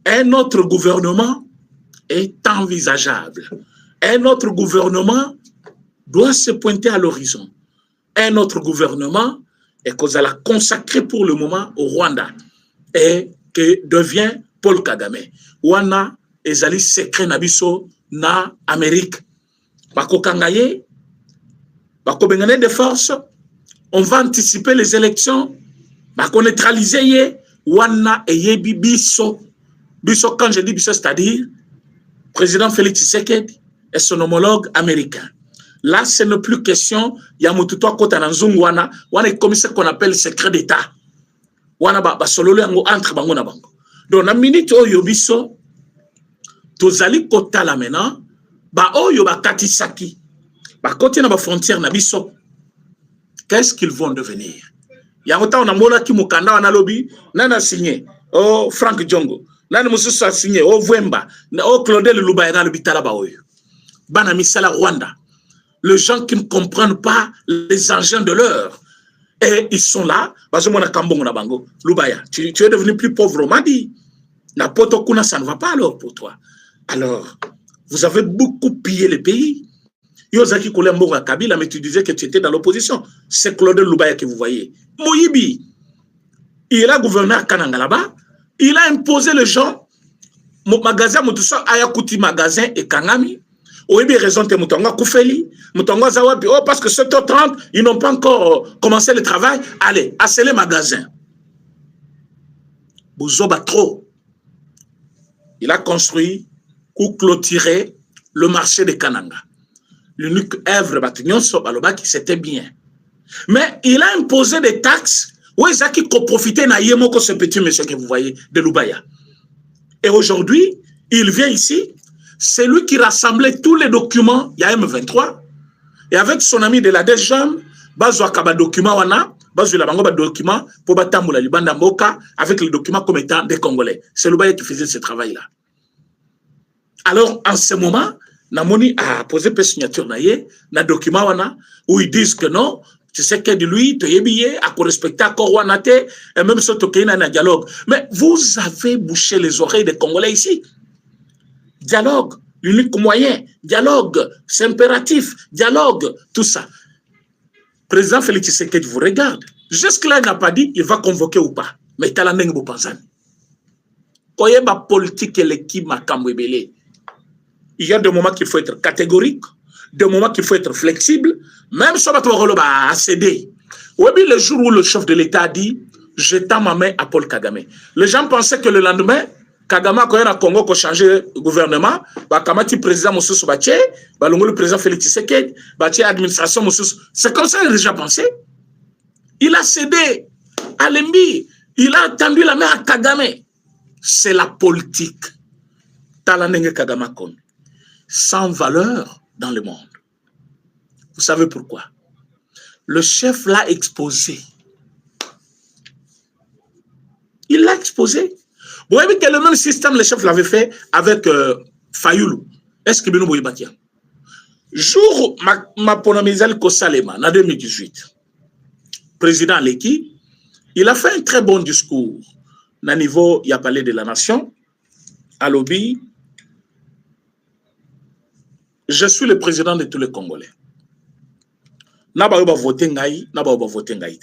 Un autre gouvernement est envisageable. Un autre gouvernement doit se pointer à l'horizon. Un autre gouvernement est consacré pour le moment au Rwanda et que devient Paul Kagame. Wana ezali secret nabiso na Amérique. Bako kangaye, bako bengane de force, on va anticiper les élections, bako neutraliser ye, wana eyebi biso. Biso, quand je dis biso, c'est-à-dire président Félix Tshisekedi et son homologue américain. Là, ce n'est plus question, Yamututo Kota Nanzungu wana est comme ce qu'on appelle secret d'État. Wana ba sololo yango entre bango na bango. Donc, na minute oyo biso, tozali kota la maintenant, ba oyo ba katisaki, ba koti na ba frontière na biso, qu'est-ce qu'ils vont devenir? Yangota on a mona ki mukanda wana lobi, nana signé, oh Frank Djongo, nana mususu a signé, oh Vwemba, oh Claudel Lubayana le bitala ba oyo. Bana misala Rwanda. Les gens qui ne comprennent pas les engins de l'heure. Et ils sont là. Tu es devenu plus pauvre, on m'a dit. Ça ne va pas alors pour toi. Alors, vous avez beaucoup pillé le pays. Yozaki Kolembo Kabila, mais tu disais que tu étais dans l'opposition. C'est Claude Lubaya que vous voyez. Moyibi, il a gouverné à Kananga là-bas. Il a imposé les gens. Mon magasin, Ayakuti magasin et Kangami. Oui, bien raison, Moutonga Koufeli, Moutonga Zawabi. Oh, parce que 7h30, ils n'ont pas encore commencé le travail. Allez, assez magasins. Bouzoba trop. Il a construit ou clôturé le marché de Kananga. L'unique œuvre bâtiment qui c'était bien. Mais il a imposé des taxes. Où est-ce qu'il profiter de ce petit monsieur que vous voyez de Lubaya? Et aujourd'hui, il vient ici. C'est lui qui rassemblait tous les documents, il y a M23, et avec son ami de la DGM, Bazwa Kaba document wana, Bazwa la bango ba document pour batamboula libanda mboka avec les documents comme étant des Congolais. C'est Lubaya qui faisait ce travail-là. Alors, en ce moment, Namoni a posé une signature na document wana, où ils disent que non, tu sais que de lui, tu es billet, à respecter à Korwanate, et même si tu es un dialogue. Mais vous avez bouché les oreilles des Congolais ici. Dialogue, l'unique moyen, dialogue, c'est impératif, dialogue, tout ça. Président Félix Tshisekedi vous regarde. Jusque-là, il n'a pas dit il va convoquer ou pas. Mais il a la Bopanzani. Koyeba politique et l'équipe Makambwebele. Il y a des moments qu'il faut être catégorique, des moments qu'il faut être flexible, même si on va céder. Oui, le jour où le chef de l'État a dit je tends ma main à Paul Kagame. Les gens pensaient que le lendemain, Kagame, quand il y a un Congo qui a changé le gouvernement, Kamati président Moussous Baché, le président Félix Tshisekedi, Baché administration Moussous. C'est comme ça qu'il a déjà pensé. Il a cédé à Lembi. Il a tendu la main à Kagame. C'est la politique. Talanenge Kagame Kon. Sans valeur dans le monde. Vous savez pourquoi? Le chef l'a exposé. Il l'a exposé. Vous voyez que le même système, le chef l'avait fait avec Fayoulou. Est-ce que Beno Boyibakia? Jour ma ponomizal Kosalema, en 2018, président Leki, il a fait un très bon discours. À niveau, il a parlé de la nation, à Lobby. Je suis le président de tous les Congolais. Naba va voter Ngaï, Naba va voter Ngaï.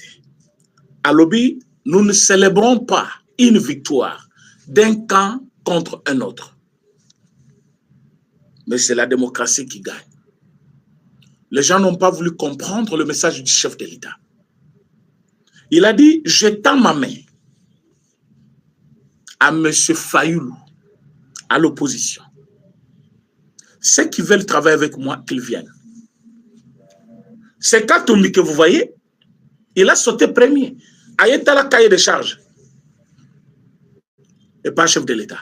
À Lobby, nous ne célébrons pas une victoire d'un camp contre un autre. Mais c'est la démocratie qui gagne. Les gens n'ont pas voulu comprendre le message du chef de l'État. Il a dit, je tends ma main à M. Fayoulou, à l'opposition. Ceux qui veulent travailler avec moi, qu'ils viennent. C'est Katoumi que vous voyez, il a sauté premier. Ayeta la cahier de charge. Et pas chef de l'État.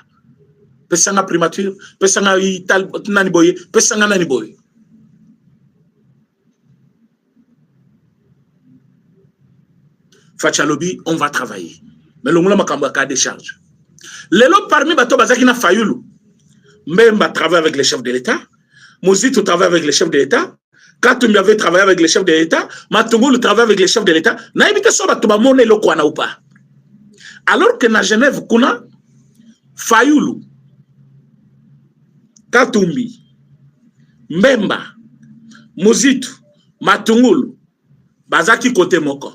Pesanga primature, Pesanga Ital Naniboye, Pesanga Naniboye. Fachalobi, on va travailler. Mais le moula makamba ka décharge. Lelo parmi bato bazaki na Fayulu. Mbemba travaille avec les chefs de l'État. Mozitu travaille avec les chefs de l'État. Katumbi avait travaillé avec les chefs de l'État. Matungulu travaille avec les chefs de l'État. Na ebite so bato ba mone lo kwana ou pas. Alors que na Genève kuna Fayulu, Katumbi, Mbemba, Mozitu, Matungulu, bazaki côté moko.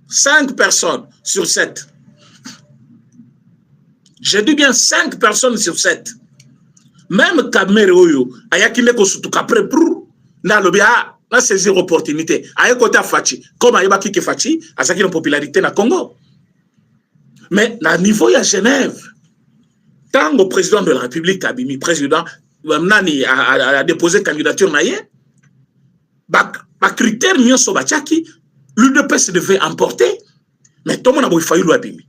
5 personnes sur 7. Je dis bien 5 personnes sur 7. Même Kamere Oyo, ayakine ko sutuka après pour na lobia na saisir opportunité. Aye côté Fachi, comme ayeba ki Fachi, asaki une popularité na Congo. Mais na niveau ya Genève, tant au président de la République Abimi, président nani a déposé candidature naye, ba critère nyonso bachaki, l'UDPS devait emporter, mais tout le monde a fallu l'abîmer.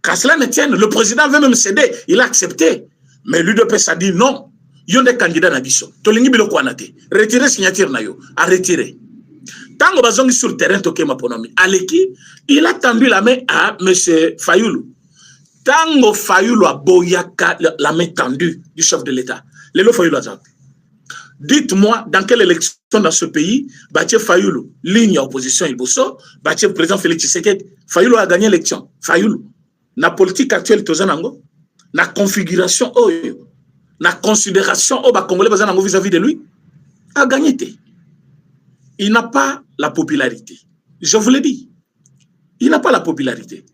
Qu'à cela ne tienne, le président veut même céder, il a accepté. Mais l'UDPS a dit non, il y a des candidats dans l'Abisso. Retirez signature, à retirer. Tant que bazongi sur le terrain, Aleki, il a tendu la main à M. Fayoulou. Tant que Fayoulou a boyaka la main tendue du chef de l'État, Lélo Fayoulou a dit. Dites-moi, dans quelle élection dans ce pays, Baché Fayoulou, ligne opposition Ibosso, Baché président Félix Tshisekedi, Fayoulou a gagné l'élection. Fayoulou, la politique actuelle, Tozanango, la configuration, la considération, Congolais vis-à-vis de lui, a gagné. Il n'a pas la popularité. Je vous l'ai dit. Il n'a pas la popularité.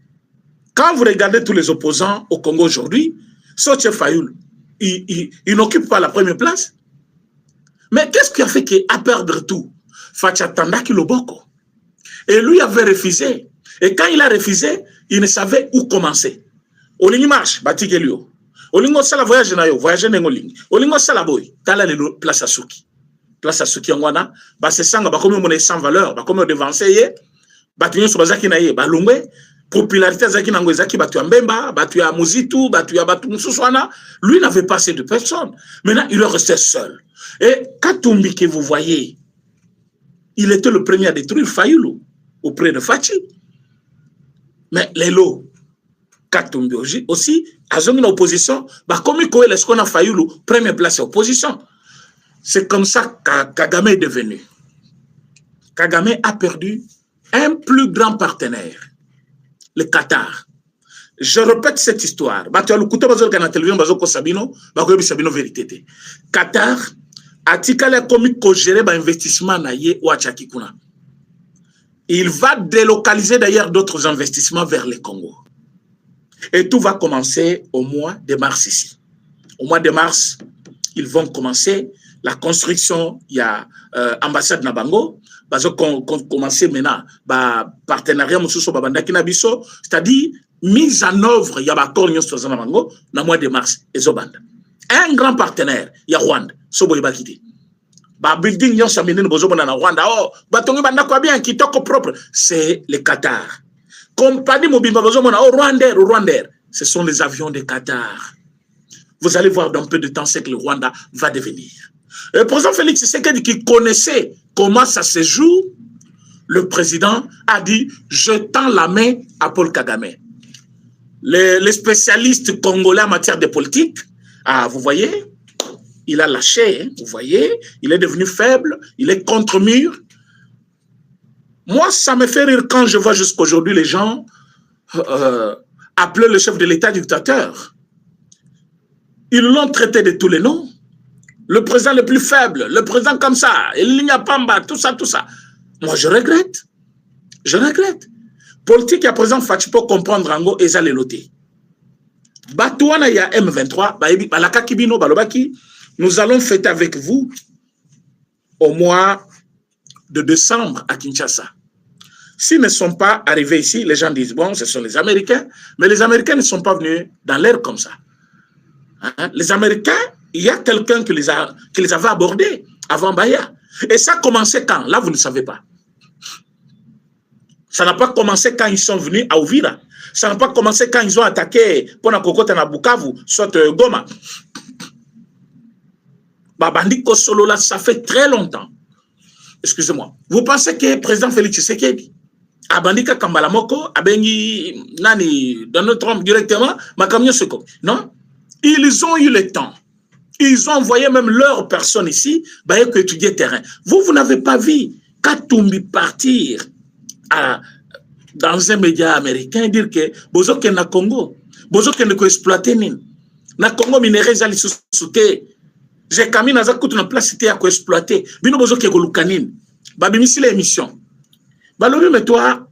Quand vous regardez tous les opposants au Congo aujourd'hui, Soche Fayoulou, il n'occupe pas la première place. Mais qu'est-ce qui a fait qu'il a perdu tout? Fachatanda Kiloboko. Et lui avait refusé. Et quand il a refusé, il ne savait où commencer. Olingi marche, batigelio. Olingo sala voyage na yo, voyage n'engoling. Olingo sala boy, tala le place à Souki. Place à Souki ngwana, ba se sanga ba comme monnaie sans valeur, ba comme devancer ye, ba tunyo so bazaki na ye, ba lungwe, popularité zaki na ngwezaki ba tu Mbemba, ba tu Mozitu, ba tu Batu Mususwana, lui n'avait pas assez de personnes. Maintenant, il est resté seul. Et Katumbi que vous voyez, il était le premier à détruire Fayoulou auprès de Fachi. Mais les lots, Katumbi aussi, à une opposition, bah comme il connaît ce qu'on a Fayoulou, première place opposition. C'est comme ça que Kagame est devenu. Kagame a perdu un plus grand partenaire, le Qatar. Je répète cette histoire. Bah tu as le couteau bazol kana télévision bazoko Sabino, bah ko Sabino vérité. Qatar atikale komi ko gérer ba investissement na ye ou Tchakikuna. Il va délocaliser d'ailleurs d'autres investissements vers le Congo. Et tout va commencer au mois de mars ici. Au mois de mars, ils vont commencer la construction. Il y a ambassade Nabango. Ils vont commencer maintenant partenariat c'est-à-dire mise en œuvre. Il y a l'accord Nabango dans le mois de mars. Un grand partenaire, il y a Rwanda. Soboyibakiti. Building yon samine bozo na Rwanda. Oh, batongi banda kwa bien kitoko propre. C'est le Qatar. Compagnie mobile bozo na Rwanda. Ce sont les avions de Qatar. Vous allez voir dans peu de temps ce que le Rwanda va devenir. Le président Félix Tshisekedi qui connaissait comment ça se joue, le président a dit je tends la main à Paul Kagame. Les spécialistes congolais en matière de politique, ah vous voyez, il a lâché, hein, vous voyez, il est devenu faible, il est contre-mur. Moi, ça me fait rire quand je vois jusqu'aujourd'hui les gens appeler le chef de l'État dictateur. Ils l'ont traité de tous les noms. Le président le plus faible, le président comme ça, Elinya Pamba, tout ça, tout ça. Moi, je regrette. Je regrette. Politique, à présent, faut pas comprendre Ango et ça les loter. Batouana, il y a M23, Balaka Kibino, Balobaki. Nous allons fêter avec vous au mois de décembre à Kinshasa. S'ils ne sont pas arrivés ici, les gens disent, bon, ce sont les Américains, mais les Américains ne sont pas venus dans l'air comme ça. Hein? Les Américains, il y a quelqu'un qui les avait abordés avant Baya. Et ça a commencé quand? Là, vous ne savez pas. Ça n'a pas commencé quand ils sont venus à Ouvira. Ça n'a pas commencé quand ils ont attaqué Ponakokota na Bukavu, soit Goma. Babandiko Solo là, ça fait très longtemps. Excusez-moi. Vous pensez que le président Félix Tshisekedi Abandika Kambala Moko, Abengi Nani, Donald Trump directement, Makamyo Seko. Non, ils ont eu le temps. Ils ont envoyé même leur personne ici, bah, pour étudier terrain. Vous n'avez pas vu Katumbi partir dans un média américain dire que Bozo ke na Congo, Bozo ke ne ko exploiter nin. Na Congo minerai zali soute. J'ai kami na za kutu na place cité à ko exploiter. Bino Bozo ke ko lukanin. Ba bimisi l'émission. Balobi, mais toi,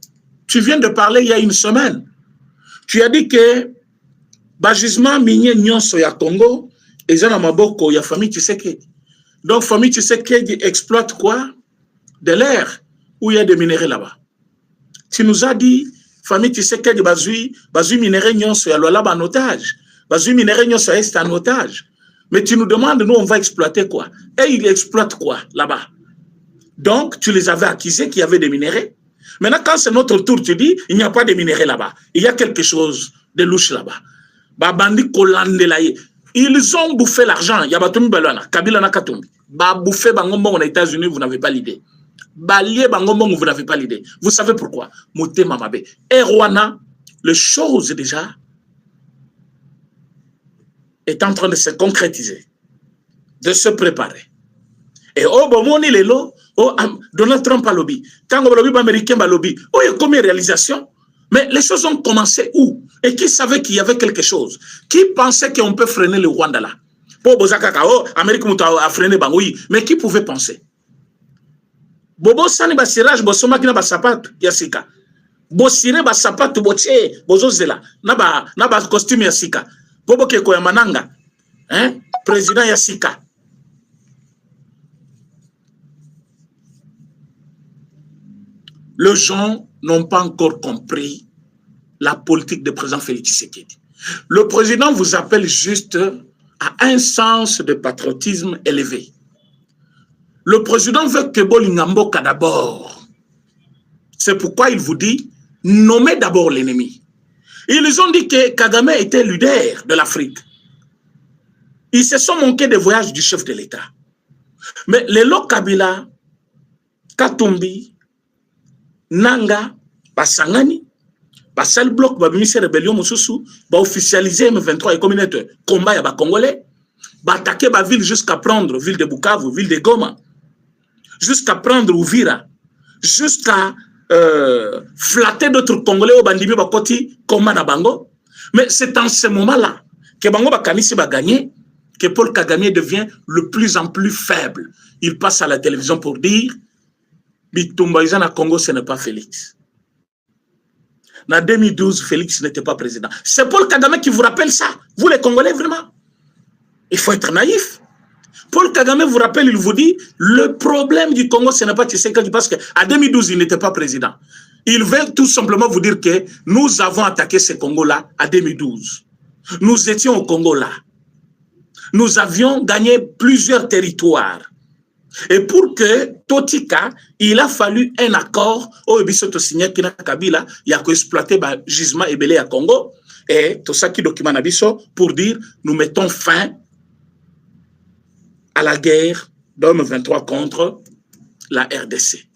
tu viens de parler il y a une semaine. Tu as dit que Bajisman minier nyonso ya Congo et Zana Maboko, il y a famille Tshisekedi. Donc, famille Tshisekedi exploite quoi? De l'air où il y a des minéraux là-bas. Tu nous as dit, famille Tshisekedi bazui minéraux nyonso ya là-bas en otage. Bazui minéraux nyonso est en otage. Mais tu nous demandes, nous, on va exploiter quoi? Et ils exploitent quoi là-bas? Donc, tu les avais accusés qu'il y avait des minéraux. Maintenant, quand c'est notre tour, tu dis, il n'y a pas de minéraux là-bas. Il y a quelque chose de louche là-bas. Babandi Kolandelaye. Ils ont bouffé l'argent. Il y a Batoumi Balwana, Kabila Nakatumbi. Ba bouffé Bangombo aux États-Unis, vous n'avez pas l'idée. Balié Bangombo, vous n'avez pas l'idée. Vous savez pourquoi? Moté Mamabe. Et Rwanda, les choses déjà est en train de se concrétiser, de se préparer. Et oh, bon, mon il est là. Oh, Donald Trump a lobby. Quand le lobby américain a lobby. Oh, il y a combien de réalisations? Mais les choses ont commencé où? Et qui savait qu'il y avait quelque chose? Qui pensait qu'on peut freiner le Rwanda là? Pour Bozaka, oh, Amérique a freiné Bangoui. Mais qui pouvait penser? Bobo Sani Basiraj, Bosoma Kina Basapat, Yasika. Bosire Basapat, Boche, Bozozela. Naba costume Yasika. Bobo Keko Yamananga. Hein? Président Yasika. Les gens n'ont pas encore compris la politique du président Félix Tshisekedi. Le président vous appelle juste à un sens de patriotisme élevé. Le président veut que Bolingamboka d'abord. C'est pourquoi il vous dit, nommez d'abord l'ennemi. Ils ont dit que Kagame était leader de l'Afrique. Ils se sont manqués des voyages du chef de l'État. Mais les Kabila, Katumbi, Nanga, Basangani, Basal Bloc, Babimisi Rébellion Moussousou, va officialiser M23 et communauté combat ya ba Congolais, va attaquer la ville jusqu'à prendre ville de Bukavu, ville de Goma, jusqu'à prendre Ouvira, jusqu'à flatter d'autres Congolais au Bandimi Bakoti, combat na Bango. Mais c'est en ce moment-là que Bango Bakanisi va gagner, que Paul Kagame devient le plus en plus faible. Il passe à la télévision pour dire Bitumba Izana Congo, ce n'est pas Félix. En 2012, Félix n'était pas président. C'est Paul Kagame qui vous rappelle ça. Vous les Congolais, vraiment. Il faut être naïf. Paul Kagame vous rappelle, il vous dit, le problème du Congo, ce n'est pas Tshisekedi, parce qu'en 2012, il n'était pas président. Il veut tout simplement vous dire que nous avons attaqué ce Congo-là en 2012. Nous étions au Congo-là. Nous avions gagné plusieurs territoires. Et pour que Totika, il a fallu un accord au Ebisoto signé Kina Kabila, il a exploité le gisement Ebele à Congo, et tout ça qui documente Abisso pour dire nous mettons fin à la guerre d'Homme 23 contre la RDC.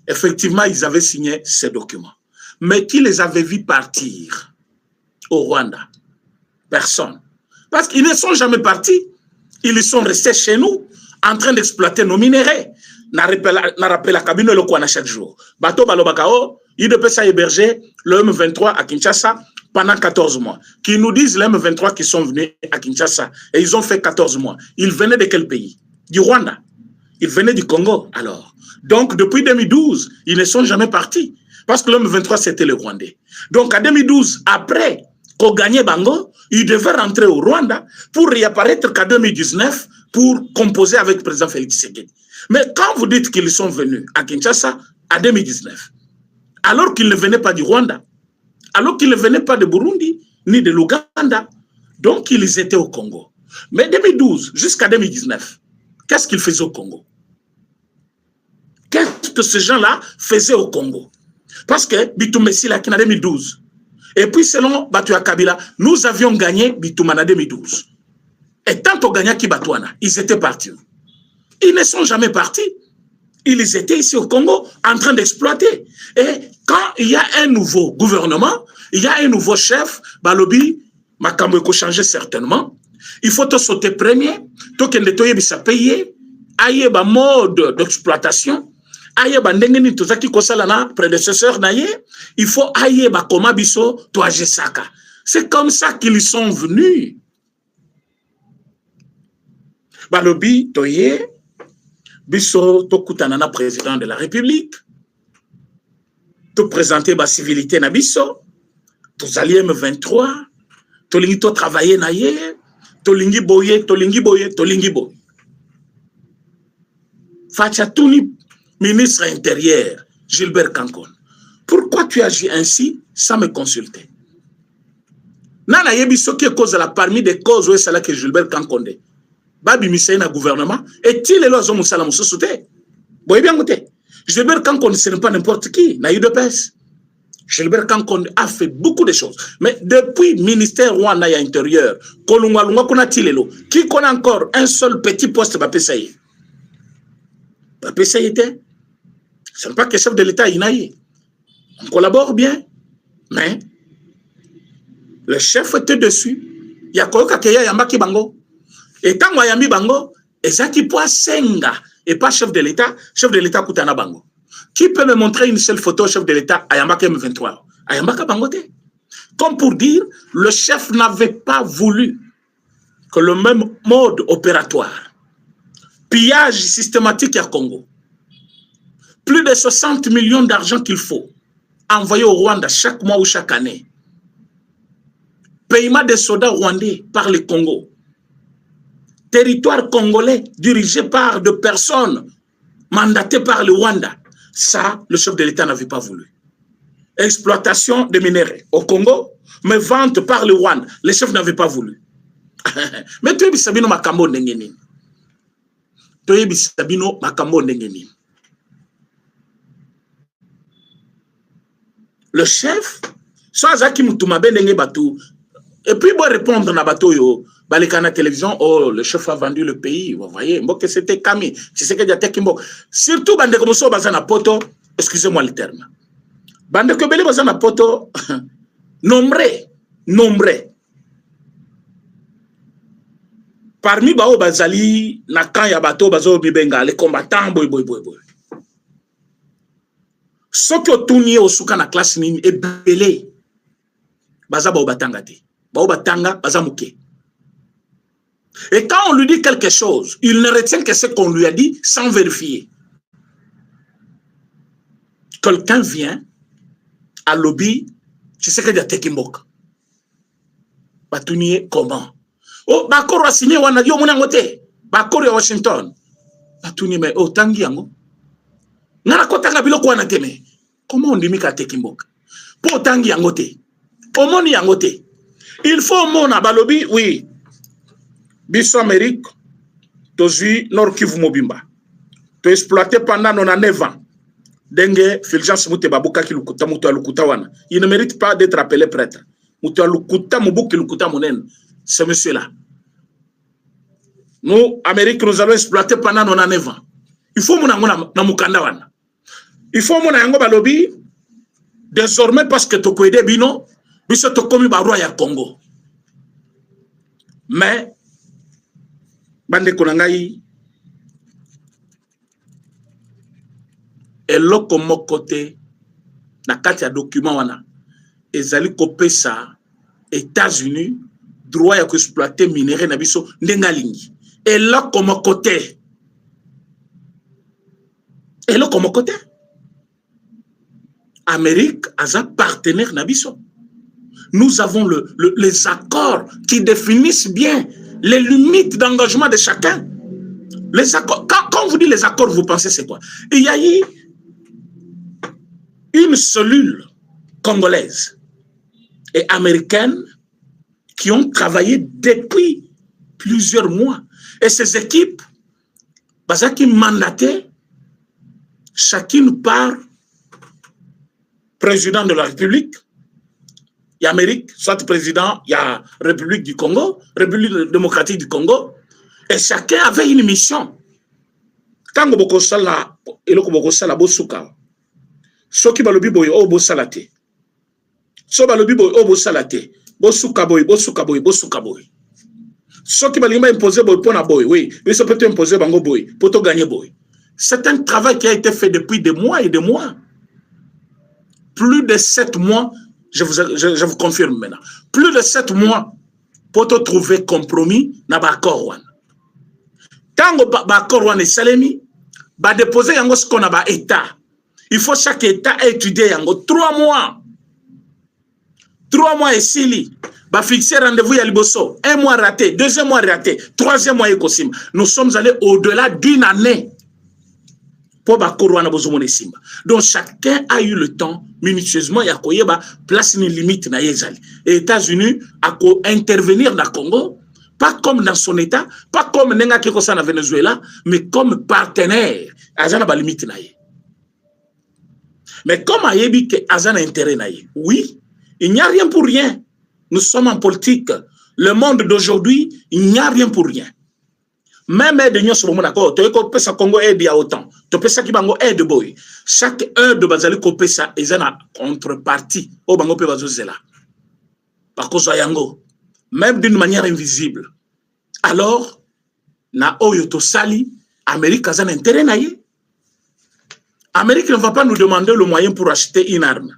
Effectivement, ils avaient signé ces documents. Mais qui les avait vus partir au Rwanda? Personne. Parce qu'ils ne sont jamais partis. Ils sont restés chez nous en train d'exploiter nos minéraux. Na rappel à Kabino le Kouana chaque jour. Bateau Balobakao, il ne peut pas héberger le M23 à Kinshasa pendant 14 mois. Qui nous disent les M23 qui sont venus à Kinshasa et ils ont fait 14 mois. Ils venaient de quel pays? Du Rwanda. Ils venaient du Congo alors. Donc depuis 2012, ils ne sont jamais partis. Parce que le M23 c'était le Rwandais. Donc en 2012, après qu'on gagnait Bango, ils devaient rentrer au Rwanda pour réapparaître qu'en 2019 pour composer avec le président Félix Tshisekedi. Mais quand vous dites qu'ils sont venus à Kinshasa en 2019, alors qu'ils ne venaient pas du Rwanda, alors qu'ils ne venaient pas de Burundi, ni de l'Ouganda, donc ils étaient au Congo. Mais 2012 jusqu'à 2019, qu'est-ce qu'ils faisaient au Congo? Qu'est-ce que ces gens-là faisaient au Congo? Parce que Bitouma Sila en 2012, et puis selon Batua Kabila, nous avions gagné Bitouma en 2012. Et tant qu'on gagnait Kibatouana, ils étaient partis. Ils ne sont jamais partis. Ils étaient ici au Congo en train d'exploiter. Et quand il y a un nouveau gouvernement, il y a un nouveau chef, Balobi, Makambo eko changer certainement. Il faut te sauter premier, to kende to yebisa payer, aye ba mode d'exploitation, aye ba ndenge ni tozaki kosala na prédécesseur na ye, il faut aye ba koma biso to ajesaka. C'est comme ça qu'ils sont venus. Balobi toye biso to kutanana président de la République, to présenter ba civilité na biso, to zali M23, to lingi to travailler na ye, to lingi boye, to lingi boye, to lingi boye. Fatchatouni, ministre intérieur, Gilbert Kankon, pourquoi tu agis ainsi sans me consulter? Nana yebi so qui est cause la parmi des causes où est cela que Gilbert Kankonde. Babi misé na gouvernement, est-il les lois au salam sous-souté? Boye bien goûté. Gilbert Kankonde, ce n'est pas n'importe qui, na UDPS. Gilbert Kankonde a fait beaucoup de choses. Mais depuis le ministère Rwanda intérieur, qui connaît encore un seul petit poste de PCI? PCI était. Ce n'est pas que chef de l'État inaïe. On collabore bien, mais le chef était dessus. Il y a quoi qu'il y a Yambaki Bango. Et quand Yambi Bango, Ezaki Poa Senga, et pas chef de l'État Koutana Bango. Qui peut me montrer une seule photo chef de l'État à Yambaka M23? À Yambaka Bangote. Comme pour dire, le chef n'avait pas voulu que le même mode opératoire, pillage systématique à Congo, plus de 60 millions d'argent qu'il faut envoyer au Rwanda chaque mois ou chaque année, paiement des soldats rwandais par le Congo, territoire congolais dirigé par des personnes mandatées par le Rwanda. Ça, le chef de l'État n'avait pas voulu. Exploitation des minéraux au Congo, mais vente par le Rwanda. Le chef n'avait pas voulu. Mais tu es Sabino Makambo Nengenin. Tu es Sabino Makambo Nengenin. Le chef, soit Zaki Moutumabe Nenge Batou, et puis bon répondre na bateau yo, Balikana télévision, oh le chef a vendu le pays, vous voyez, que c'était Kami, tu sais que y Tekimbo. Surtout bande comme ça bazana poto, excusez-moi le terme. Bande que belé bazana poto, nombreux. Parmi bao bazali na kan ya bateau bazo bibenga les combattants boy. Ce que tournier au souka na classe nini est belé. Baza bao batanga te. Bao batanga baza muke. Et quand on lui dit quelque chose, il ne retient que ce qu'on lui a dit sans vérifier. Quelqu'un vient à lobby, tu sais que y a Tekimboka. Batunier comment? Oh, Bakoro a signé wana yo monangote. Bakoro à Washington. Batunier mais oh tangi yango. Nana kotanga biloko wana teme. Comment on dit mika Tekimboka? Po tangi yangote. Omoni yangote. Il faut mona balobi oui. Biso Amérique, tozi Nord Kivu Mobimba. To exploité pendant 9 ans. Dengue, Fulgence Mouteba Boukaki Lukuta, Moutou Lukuta Wana. Il ne mérite pas d'être appelé prêtre. Moutou Lukuta, Moubouk Lukuta Mounen. Ce monsieur-là. Nous, Amérique, nous allons exploiter pendant 9 ans. Il faut mon Namukanda Wana. Il faut mon Yango Balobi. Désormais, parce que Toko Ede Bino, Biso Tokomi Barua ya Congo. Mais, Bande Konangai, et l'autre côté, na kati ya document wana, ezali kopesa États-Unis droit ya exploiter minerai na biso ndengalingi. Et l'autre côté, Amérique a un partenaire na biso. Nous avons les accords qui définissent bien les limites d'engagement de chacun. Les accords, quand vous dites les accords, vous pensez c'est quoi? Il y a eu une cellule congolaise et américaine qui ont travaillé depuis plusieurs mois. Et ces équipes, qui mandataient chacune par président de la République. Il y a Amérique, soit président, il y a République du Congo, République démocratique du Congo, et chacun avait une mission. Quand vous avez eloko bokosala bosuka soki balobi boye o bosala te so balobi boye o bosala te bosuka boye soki balingi baimposer boye mpona boye oui biso mpe toimposer bango boye mpo toganye boye. C'est un travail qui a été fait depuis des mois et des mois. Plus de 7 mois, je vous confirme maintenant. Plus de 7 mois pour te trouver compromis dans l'accord. Tant que l'accord est salemi, va déposer ce qu'on a ba État. Il faut chaque État étudier 3 mois. 3 mois et sili. Va fixer rendez-vous à Liboso. 1 mois raté, 2e mois raté, 3e mois écosim. Nous sommes allés au-delà d'une année. Donc chacun a eu le temps minutieusement il y a place une limite na yezali. Les États-Unis a intervenir dans le Congo pas comme dans son état, pas comme nenga kiko sa na Venezuela, mais comme partenaire. Azana ba limite na ye. Mais comme ayebi que azana intérêt na ye. Oui, il n'y a rien pour rien. Nous sommes en politique. Le monde d'aujourd'hui, il n'y a rien pour rien. Même aide nous sommes d'accord. Tu peux pesa Congo aide ya autant. Tu pesa ki bango aide boy. Chaque heure de bazali ko pesa ezana contrepartie. O bango pe bazozela. Par cause yango. Même d'une manière invisible. Alors na oyo to sali Amérique azana intérêt na ye. Amérique ne va pas nous demander le moyen pour acheter une arme.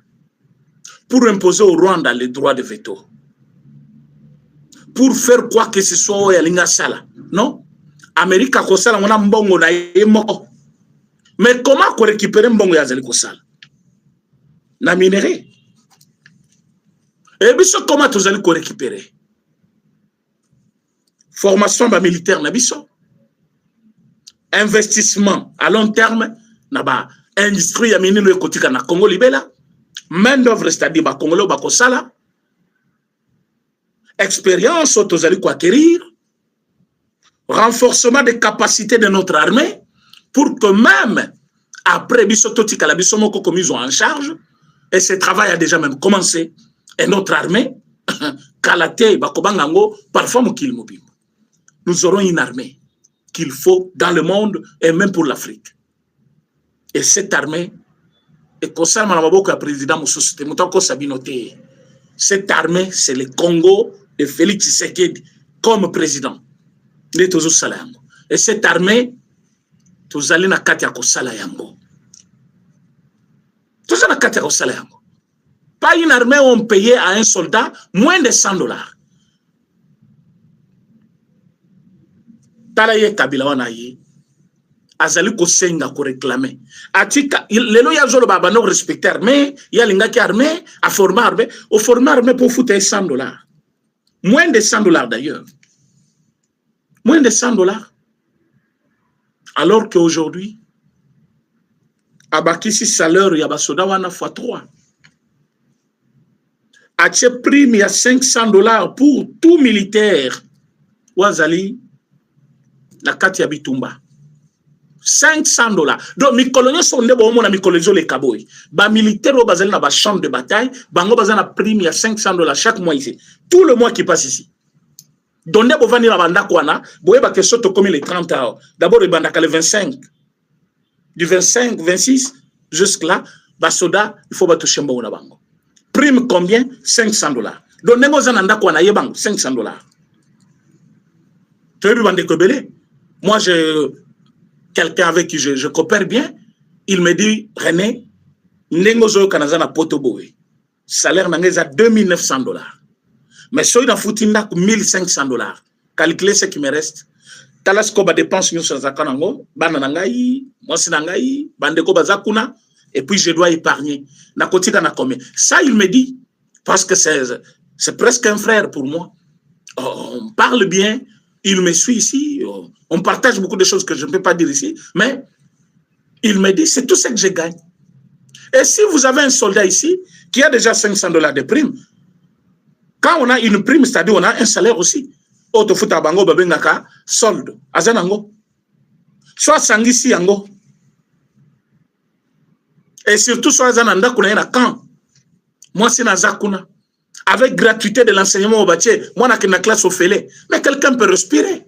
Pour imposer au Rwanda les droits de veto. Pour faire quoi que ce soit ya linga sala. Non? Amérique a kosala mona mbongo na yemo. Mais comment ko récupérer mbongo ya zali kosala? Na minerai. Et biso comment tu allez ko récupérer? Formation ba militaire na biso. Investissement à long terme na ba industrie ya minino ekotika na Congo libela. Main d'œuvre c'est-à-dire ba Congolo ba kosala. Expérience tu allez ko acquérir. Renforcement des capacités de notre armée pour que même après Bissototika, la Bissomoko comme ils ont en charge, et ce travail a déjà même commencé, et notre armée, Kalate, Bakobangango, parfois Mokil. Nous aurons une armée qu'il faut dans le monde et même pour l'Afrique. Et cette armée, et concernant Maboko, le président Moussoussouté, Moutako Sabinoté, cette armée, c'est le Congo de Félix Tshisekedi comme président. Et cette armée, tous allez na kati ya kosala yango. Tous allez na kati ya kosala yango. Pas une armée où on payait à un soldat moins de $100. Talaye Kabila wana ye. Azali ko senga ko réclamer. Atika lelo ya zolo baba no respecter armée, ya linga ki armée, a former armée, au former armée pour foutre $100. Moins de $100 d'ailleurs. Moins de $100. Alors qu'aujourd'hui, à Bakissi salaire, il y a basoda wana x3. À ce prix, il y a $500 pour tout militaire. Wazali, la Katia Bitumba. $500. Donc, mes coloniaux sont des bons, mes coloniaux les kaboy. Ba militaire, bazali na ba champ de bataille, bango bazali na prix, il y a $500 chaque mois ici. Tout le mois qui passe ici. Donc, vous venir à Bandakwana, vous voyez que ce comme les 30 ans. D'abord, le Bandaka le 25. Du 25, 26, jusque-là, Basoda, il faut battre Chemba ou Nabango. Prime combien? $500. Donc, vous avez Bandakwana, $500. Tu as vu Bandekobele? Moi, quelqu'un avec qui je coopère bien, il me dit, René, Nengozo Kanazana Potoboé. Salaire n'a $2,900. Mais si on a foutu $1,500, calculez ce qui me reste. Talasko ba dépense nous sur Zakanango, bananangai, mosinangai, bandeko bazakuna, et puis je dois épargner. Na kotika na combien? Ça, il me dit, parce que c'est presque un frère pour moi. On parle bien, il me suit ici, on partage beaucoup de choses que je ne peux pas dire ici, mais il me dit, c'est tout ce que je gagne. Et si vous avez un soldat ici qui a déjà $500 de prime, quand on a une prime, c'est-à-dire on a un salaire aussi. Auto futa bango babengaka solde. Azanango. Soit sangisi yango. Et surtout soit azananda kuna na quand. Moi c'est nazakuna. Avec gratuité de l'enseignement au bâtiment, moi n'a qu'une classe au fêlé. Mais quelqu'un peut respirer.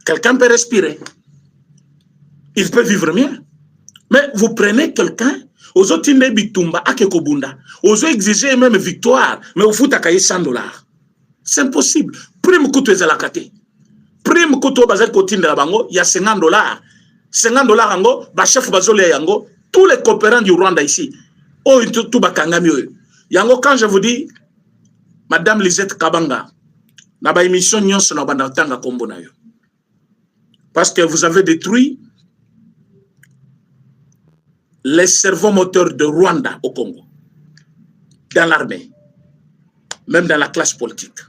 Quelqu'un peut respirer. Il peut vivre mieux. Mais vous prenez quelqu'un, aux autres bitumba, akekobunda, aux exiger même victoire, mais au fout à $100. C'est impossible. Prime coûte les alakate. Prime coûte bazal kotine la bango, il y a $50. $50 ango, ba chef bazole yango, tous les coopérants du Rwanda ici. Oh, tout bakangami. Yango, quand je vous dis, Madame Lisette Kabanga, na ba émission nyonso na bandatanga kombo na yo. Parce que vous avez détruit les cerveaux moteurs de Rwanda au Congo, dans l'armée, même dans la classe politique.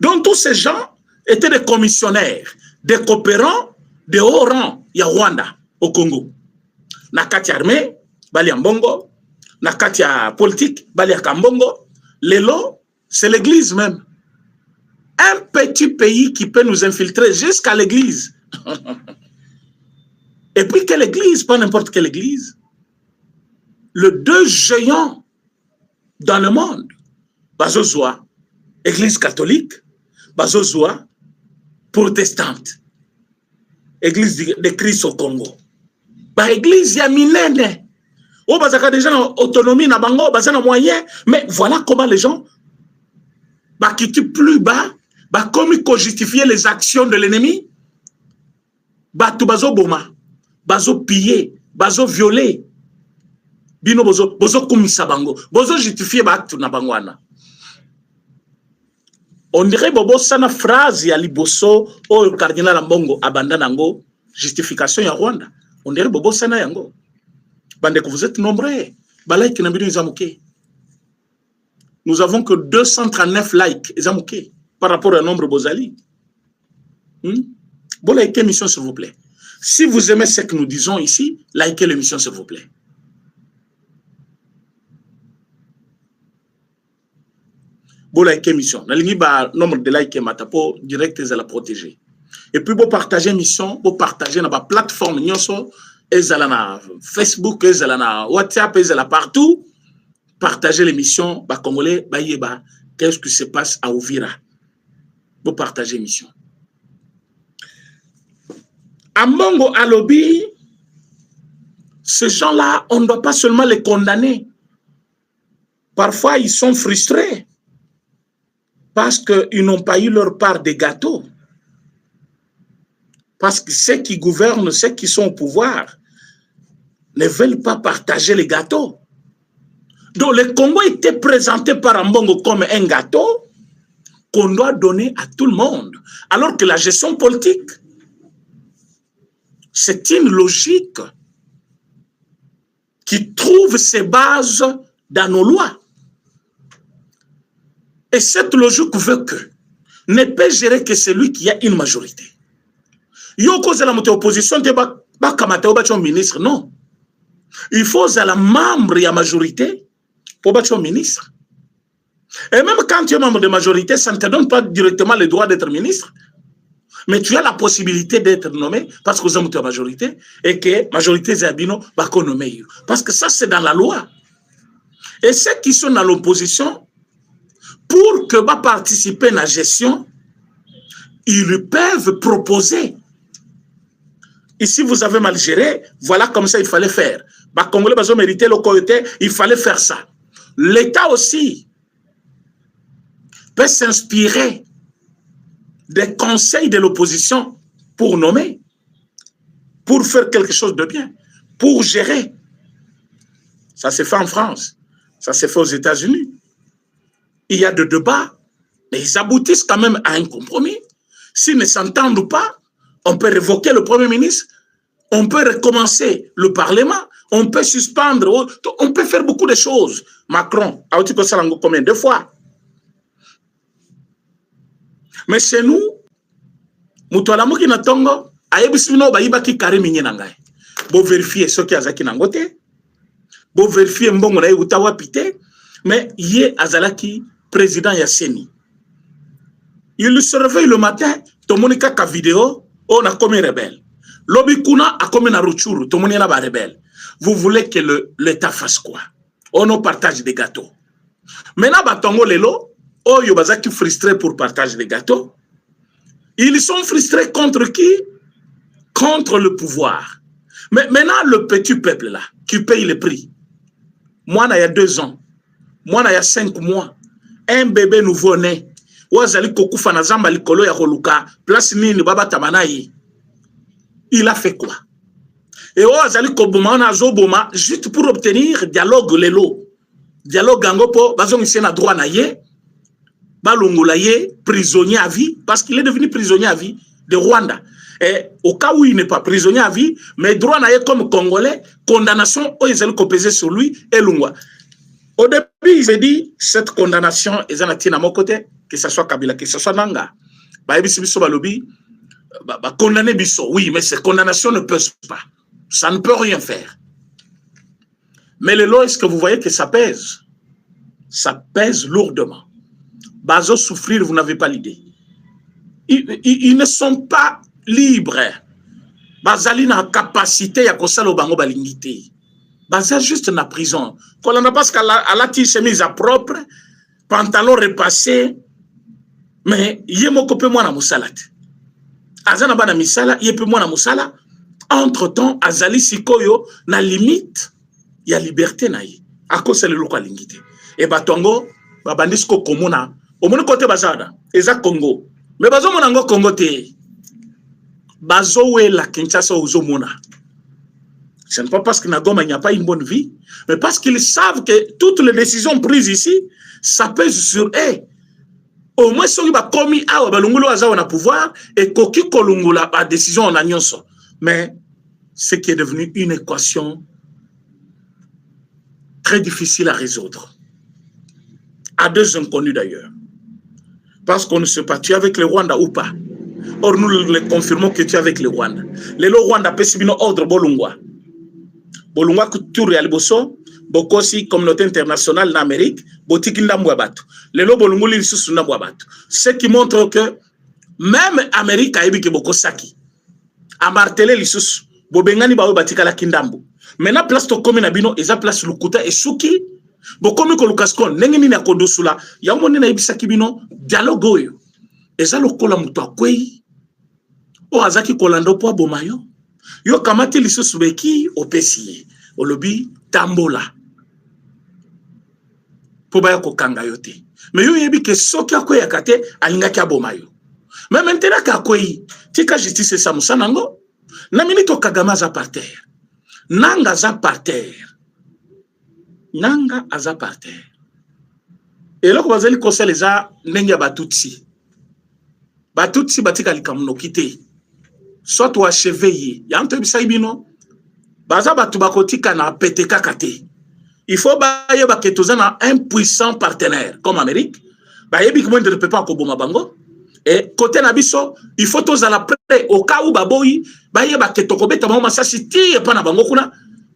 Donc tous ces gens étaient des commissionnaires, des coopérants de haut rang, il y a Rwanda au Congo. Nakati armée, bali mbongo, nakati politique, bali kambongo, lelo, c'est l'église même. Un petit pays qui peut nous infiltrer jusqu'à l'église. Et puis quelle église, pas n'importe quelle église. Le deux géants dans le monde, Bazozoa, église catholique, Bazozoa, protestante, église de Christ au Congo. Bah église ya minene. Oh bazaka déjà autonomie na bango, bazana moyen, mais voilà comment les gens bah qui sont plus bas, bah comme ils justifier les actions de l'ennemi. Bah tout bazo boma, bazo piller, bazo violer. Bino bozo kumisa bango, bozo justifier ba acte na bangwana. On dirait bobo sana phrase ya liboso o cardinal Mbongo abandanango justification ya Rwanda. On dirait bobo sana yango. Bande que vous êtes nombreux, balaik na bidu izamuke. Nous avons que 239 likes izamuke par rapport au nombre bozali. Bon, likez l'émission s'il vous plaît. Si vous aimez ce que nous disons ici, likez l'émission s'il vous plaît. Bon, likez l'émission. Le nombre de likes matapo direct à la protéger. Et puis, vous partagez l'émission, vous partagez dans la plateforme, na Facebook, na WhatsApp, partout. Partagez l'émission, bah congolais, bah yeba, qu'est-ce qui se passe à Ouvira. Vous partagez l'émission. À Mbongo, à Lobby, ces gens-là, on ne doit pas seulement les condamner. Parfois, ils sont frustrés parce qu'ils n'ont pas eu leur part des gâteaux. Parce que ceux qui gouvernent, ceux qui sont au pouvoir, ne veulent pas partager les gâteaux. Donc, le Congo était présenté par Mbongo comme un gâteau qu'on doit donner à tout le monde. Alors que la gestion politique, c'est une logique qui trouve ses bases dans nos lois. Et cette logique veut que ne peut gérer que celui qui a une majorité. Yoko la opposition de ba ministre, non. Il faut la membre et la majorité pour être ministre. Et même quand tu es membre de majorité, ça ne te donne pas directement le droit d'être ministre. Mais tu as la possibilité d'être nommé parce que vous avez la majorité et que la majorité Zabino va nommer. Parce que ça, c'est dans la loi. Et ceux qui sont dans l'opposition, pour que va participer à la gestion, ils peuvent proposer. Ici, vous avez mal géré, voilà comme ça il fallait faire. Bah, Congolais, ils mérité le côté, il fallait faire ça. L'État aussi peut s'inspirer des conseils de l'opposition pour nommer, pour faire quelque chose de bien, pour gérer. Ça s'est fait en France, ça s'est fait aux États-Unis. Il y a des débats, mais ils aboutissent quand même à un compromis. S'ils ne s'entendent pas, on peut révoquer le Premier ministre, on peut recommencer le Parlement, on peut suspendre, on peut faire beaucoup de choses. Macron, a dit que ça l'a combien de fois? Mais chez nous, Moutoualamu qui n'attend, Aïbisino Baïbaki Karim Nyenangai. Bon vérifier ce qui a Zaki Nangote, bon vérifier Mbongo na Utawa Pite, mais Yé Azalaki, président Yasseni. Il se réveille le matin, Tomonika ka vidéo, on a commis rebelle. Lobikuna a commis na Ruchuru, Tomonina ba rebelle. Vous voulez que l'État fasse quoi? On nous partage des gâteaux. Maintenant, Batongo Lelo, oh Yobazaki frustré pour partager des gâteaux. Ils sont frustrés contre qui? Contre le pouvoir. Mais maintenant, le petit peuple là, qui paye le prix. Moi, il y a 2 ans. Moi, il y a 5 mois. Un bébé nouveau-né. Ouazali kokufa na zamba likolo ya koluka. Place nini baba tamanayi. Il a fait quoi? Et ouazali koboma na zoboma juste pour obtenir dialogue lelo. Dialogue angopo, bazong ici na droit na ye. Balongola ye, prisonnier à vie, parce qu'il est devenu prisonnier à vie de Rwanda. Et au cas où il n'est pas prisonnier à vie, mais droit na ye comme Congolais, condamnation, ils allaient peser sur lui et Lungwa. Au début, il s'est dit, cette condamnation, ils en ont à mon côté, que ce soit Kabila, que ce soit Nanga. Condamner Bisso, oui, mais cette condamnation ne pèse pas. Ça ne peut rien faire. Mais le lot, est-ce que vous voyez que ça pèse? Ça pèse lourdement. Bazo souffrir, vous n'avez pas l'idée. Ils ne sont pas libres. Bazali na capacité ya kosalo bango balingité. Baza juste na prison. Quand on a pas qu'à la chemise à propre, pantalon repassé, mais yemo kope moi na musala. Azana ba na misala, yepe moi na musala. Entre-temps, azali sikoyo na limite ya liberté na ye. Ako c'est le lokwa lingité. Et batongo babandisco komona. Au monde côté bazada, eza Congo. Mais bazo monango Congo te. Bazo we la Kinshasa ozo mona. Ce n'est pas parce que Nagoma n'y a pas une bonne vie, mais parce qu'ils savent que toutes les décisions prises ici, ça pèse sur eux. Au moins, si on a commis à Balungulo Aza na pouvoir et koki kolungula la décision en agnonso. Mais ce qui est devenu une équation très difficile à résoudre. À 2 inconnus d'ailleurs. Parce qu'on ne sait pas, tu es avec le Rwanda ou pas. Or, nous le confirmons que tu es avec le Rwanda. Le Rwanda peut s'y ordre Bolungwa. Bolungwa Couture et Alboso, Bokosi, communauté internationale en Amérique, Botiki Ndambouabatu. Le Bolungu Lissus Ndambouabatu. Ce qui montre que même Amérique a ébiqué Bokosaki. A martelé Lissus, Bobengani Bao Batika la Kindambu. Maintenant, place to commune Abino, et ça place Lukuta et Suki. Bokomi ko lukaskon nengeni na kodosula ya moni na ibisaki bino dialogue oyo eza lokola muto akwei o azaki kolando po bomayo yo kamati lisusu beki opesi olobi tambola po ba ko kanga yote mais yo yebi ke soki akwei akate alingaki abomayo mais maintenant ka akwei tika justice sa musanango na minito Kagame za par terre nanga za par terre Nanga aza par terre. Et là, vous allez conseiller les gens, n'enga batutsi. Batutsi batika likamuno kite. Soit tu achevé. Yanto bisayibino. Baza batu bakotika na PTK kate. Il faut baye baketoza na un puissant partenaire comme Amérique. Baye bi comment ne peut pas koboma bango. Et côté nabiso, il faut tous à la près au cas où baboyi baye baketoko beta mama sasi ti et pas na bango kuna.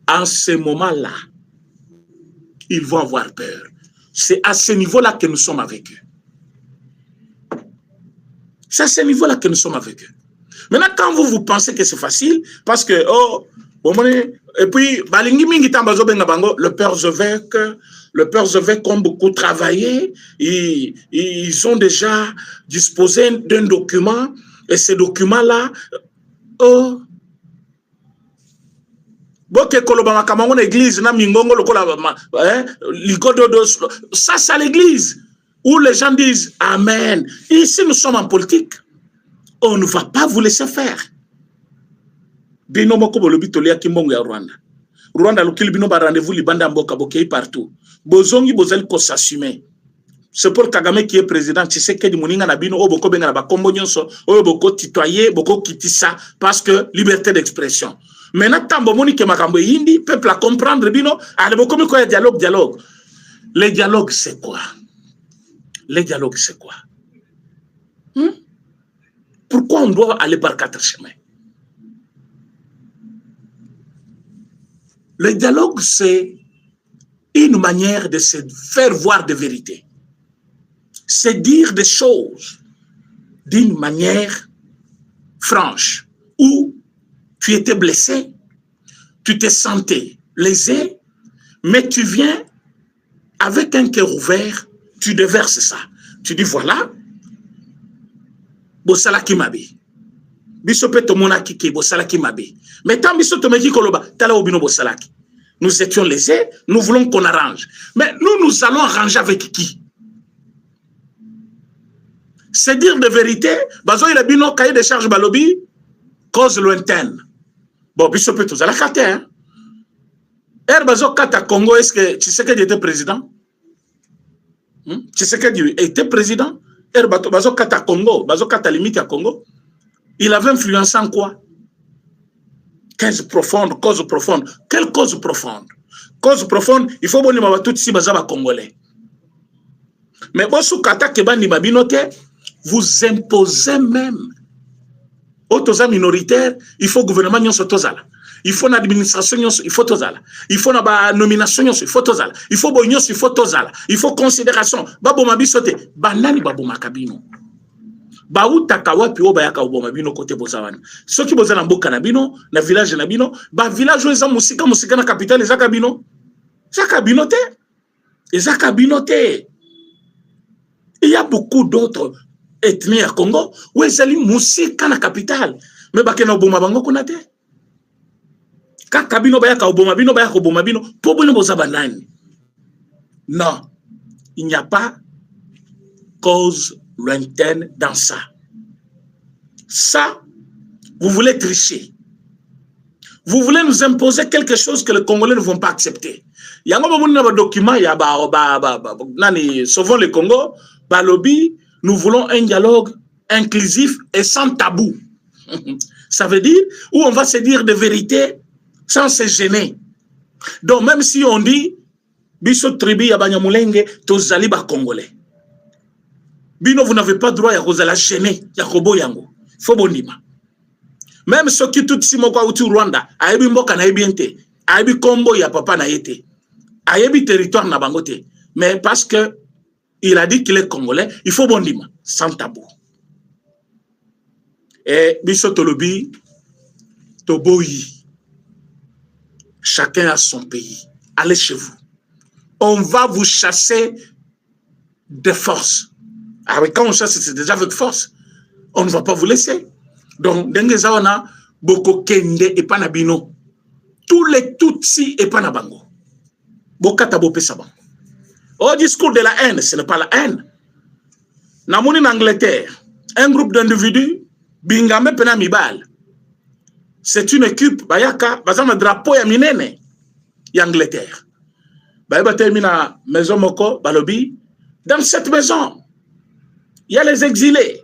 En ce moment-là, ils vont avoir peur. C'est à ce niveau-là que nous sommes avec eux. C'est à ce niveau-là que nous sommes avec eux. Maintenant, quand vous pensez que c'est facile, parce que, et puis, le Père Zevec ont beaucoup travaillé, ils ont déjà disposé d'un document, et ce document-là, l'église, ça c'est l'église où les gens disent Amen. Ici nous sommes en politique, on ne va pas vous laisser faire. Rwanda lokili bino ba rendez-vous libanda mboka bokei partout. Bozongi bozali ko s'assumer. C'est pour Kagame qui est président, tu sais que di moninga na bino oboko benga na ba kombo nyonso, oboko titoyer, boko kitisa parce que liberté d'expression. Maintenant, tambo moni ke makambo yindi, peuple à comprendre bino, ale boko mi ko dialogue. Les dialogues c'est quoi? Les dialogues c'est quoi? Pourquoi on doit aller par 4 chemins? Le dialogue, c'est une manière de se faire voir des vérités. C'est dire des choses d'une manière franche. Où tu étais blessé, tu te sentais lésé, mais tu viens avec un cœur ouvert, tu déverses ça. Tu dis voilà, Bossala Kimabi. biso pe tomonaki ke bosalaki mabe. Mais tant biso tomeki koloba tala obino bosalaki. Nous étions lésés, nous voulons qu'on arrange. Mais nous allons arranger avec qui? C'est dire de vérité, bazo il a bino cahier de charge balobi, cause lointaine. Bon, biso pe tous à la carte, hein. Bazo kata Congo, est-ce que Tshisekedi était président? Tshisekedi était président? Bazo kata Congo, bazo kata limite à Congo. Il avait influencé en quoi? Cause profonde, cause profonde. Quelle cause profonde? Cause profonde, il faut bonne tout si bazaba congolais. Mais bon sous kata kebani babinote, vous imposez même. Autosa minoritaire, il faut gouvernement nyonso tozala. Il faut une administration nyonso, il faut tozala. Il faut une nomination nyonso, il faut tozala. Il faut boynos, il faut tozala. Il faut considération. Babo mabisote, banani babo makabino. Bauta kawapi oba yaka oboma bino côté bozawana. Ceux qui bozana mboka na bino, na village na bino, ba village eza musika na capitale ezaka bino. Ezaka bino te. Ezaka bino te. Il y a beaucoup d'autres ethnies à Congo où ezali musika na capitale. Mais ba kena oboma bango kuna te. Kaka bino ba yaka oboma bino po bino bozaba nani. Non. Il n'y a pas cause lointaine dans ça. Ça, vous voulez tricher. Vous voulez nous imposer quelque chose que les Congolais ne vont pas accepter. Il y a un document, il y a Sauvons le Congo, Balobi, nous voulons un dialogue inclusif et sans tabou. Ça veut dire où on va se dire de vérité sans se gêner. Donc même si on dit Biso tribu ya Banyamulenge, tozali ba Congolais. Bino, vous n'avez pas droit à la gêner, Yakobo Yango. Faut bonima. Même ceux qui tout simoko ou Rwanda, ayebi mboka na ebiente, ayebi kombo ya papa na yete, ayebi territoire na bangote. Mais parce que il a dit qu'il est congolais, il faut bonima, sans tabou. Et biso tolobi, toboyi. Chacun a son pays. Allez chez vous. On va vous chasser de force. Avec quand on chasse, c'est déjà avec force. On ne va pas vous laisser. Donc, Dengezawana, Boko Kende et Panabino. Tous les Tutsis et Panabango. Bokata Bopé Saban. Au discours de la haine, ce n'est pas la haine. Namouni en Angleterre, un groupe d'individus, Bingame Penamibal. C'est une équipe, Bayaka, Bazama drapeau ya minene, Angleterre. Bayaba termina maison Moko, Balobi. Dans cette maison, il y a les exilés.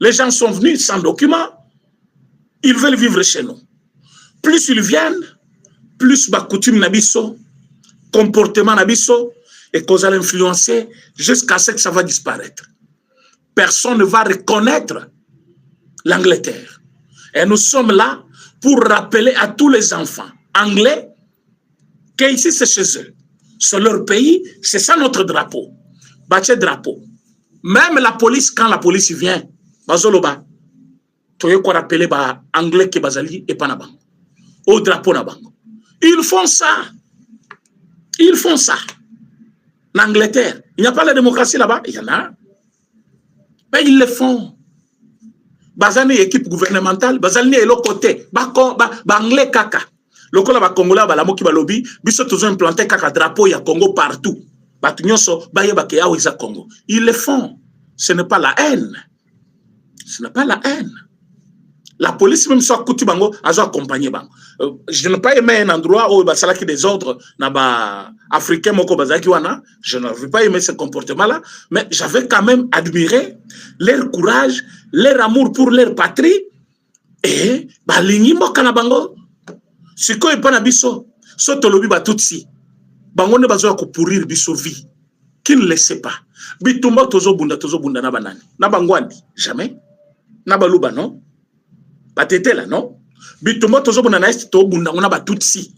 Les gens sont venus sans document. Ils veulent vivre chez nous. Plus ils viennent, plus la coutume nabiso, comportement nabiso, et qu'on va l'influencer jusqu'à ce que ça va disparaître. Personne ne va reconnaître l'Angleterre. Et nous sommes là pour rappeler à tous les enfants anglais qu'ici c'est chez eux. C'est leur pays, c'est ça notre drapeau. Bâtir drapeau. Même la police, quand la police vient, bazoloba, tu veux quoi rappeler ba anglais qui bazali et pas nabango. Au drapeau nabango. Ils font ça. Ils font ça. L'Angleterre, il n'y a pas la démocratie là-bas, il y en a. Mais ils le font. Bazani équipe gouvernementale, bazali est l'autre côté. Ba anglais kaka. Le Congolais, la moki balobi, biso tous implanté kaka drapeau ya Congo partout. Ils le font. Ce n'est pas la haine. Ce n'est pas la haine. La police, même soit coutu bango, a accompagné bango. Je n'ai pas aimé un endroit où il y a des ordres africains, je n'avais pas aimé ce comportement-là, mais j'avais quand même admiré leur courage, leur amour pour leur patrie, et l'ingimbo kanabango, si quoi est pas na biso, sotolobi ba tutsi. Bango ne bazo ko pourrir biso vie. Qui ne le sait pas. Bitumba tozo bunda na banani. Na bangwandi, jamais. Na baluba non. Batete là non. Bitumba tozo bunda na est to bunda na ba tutsi.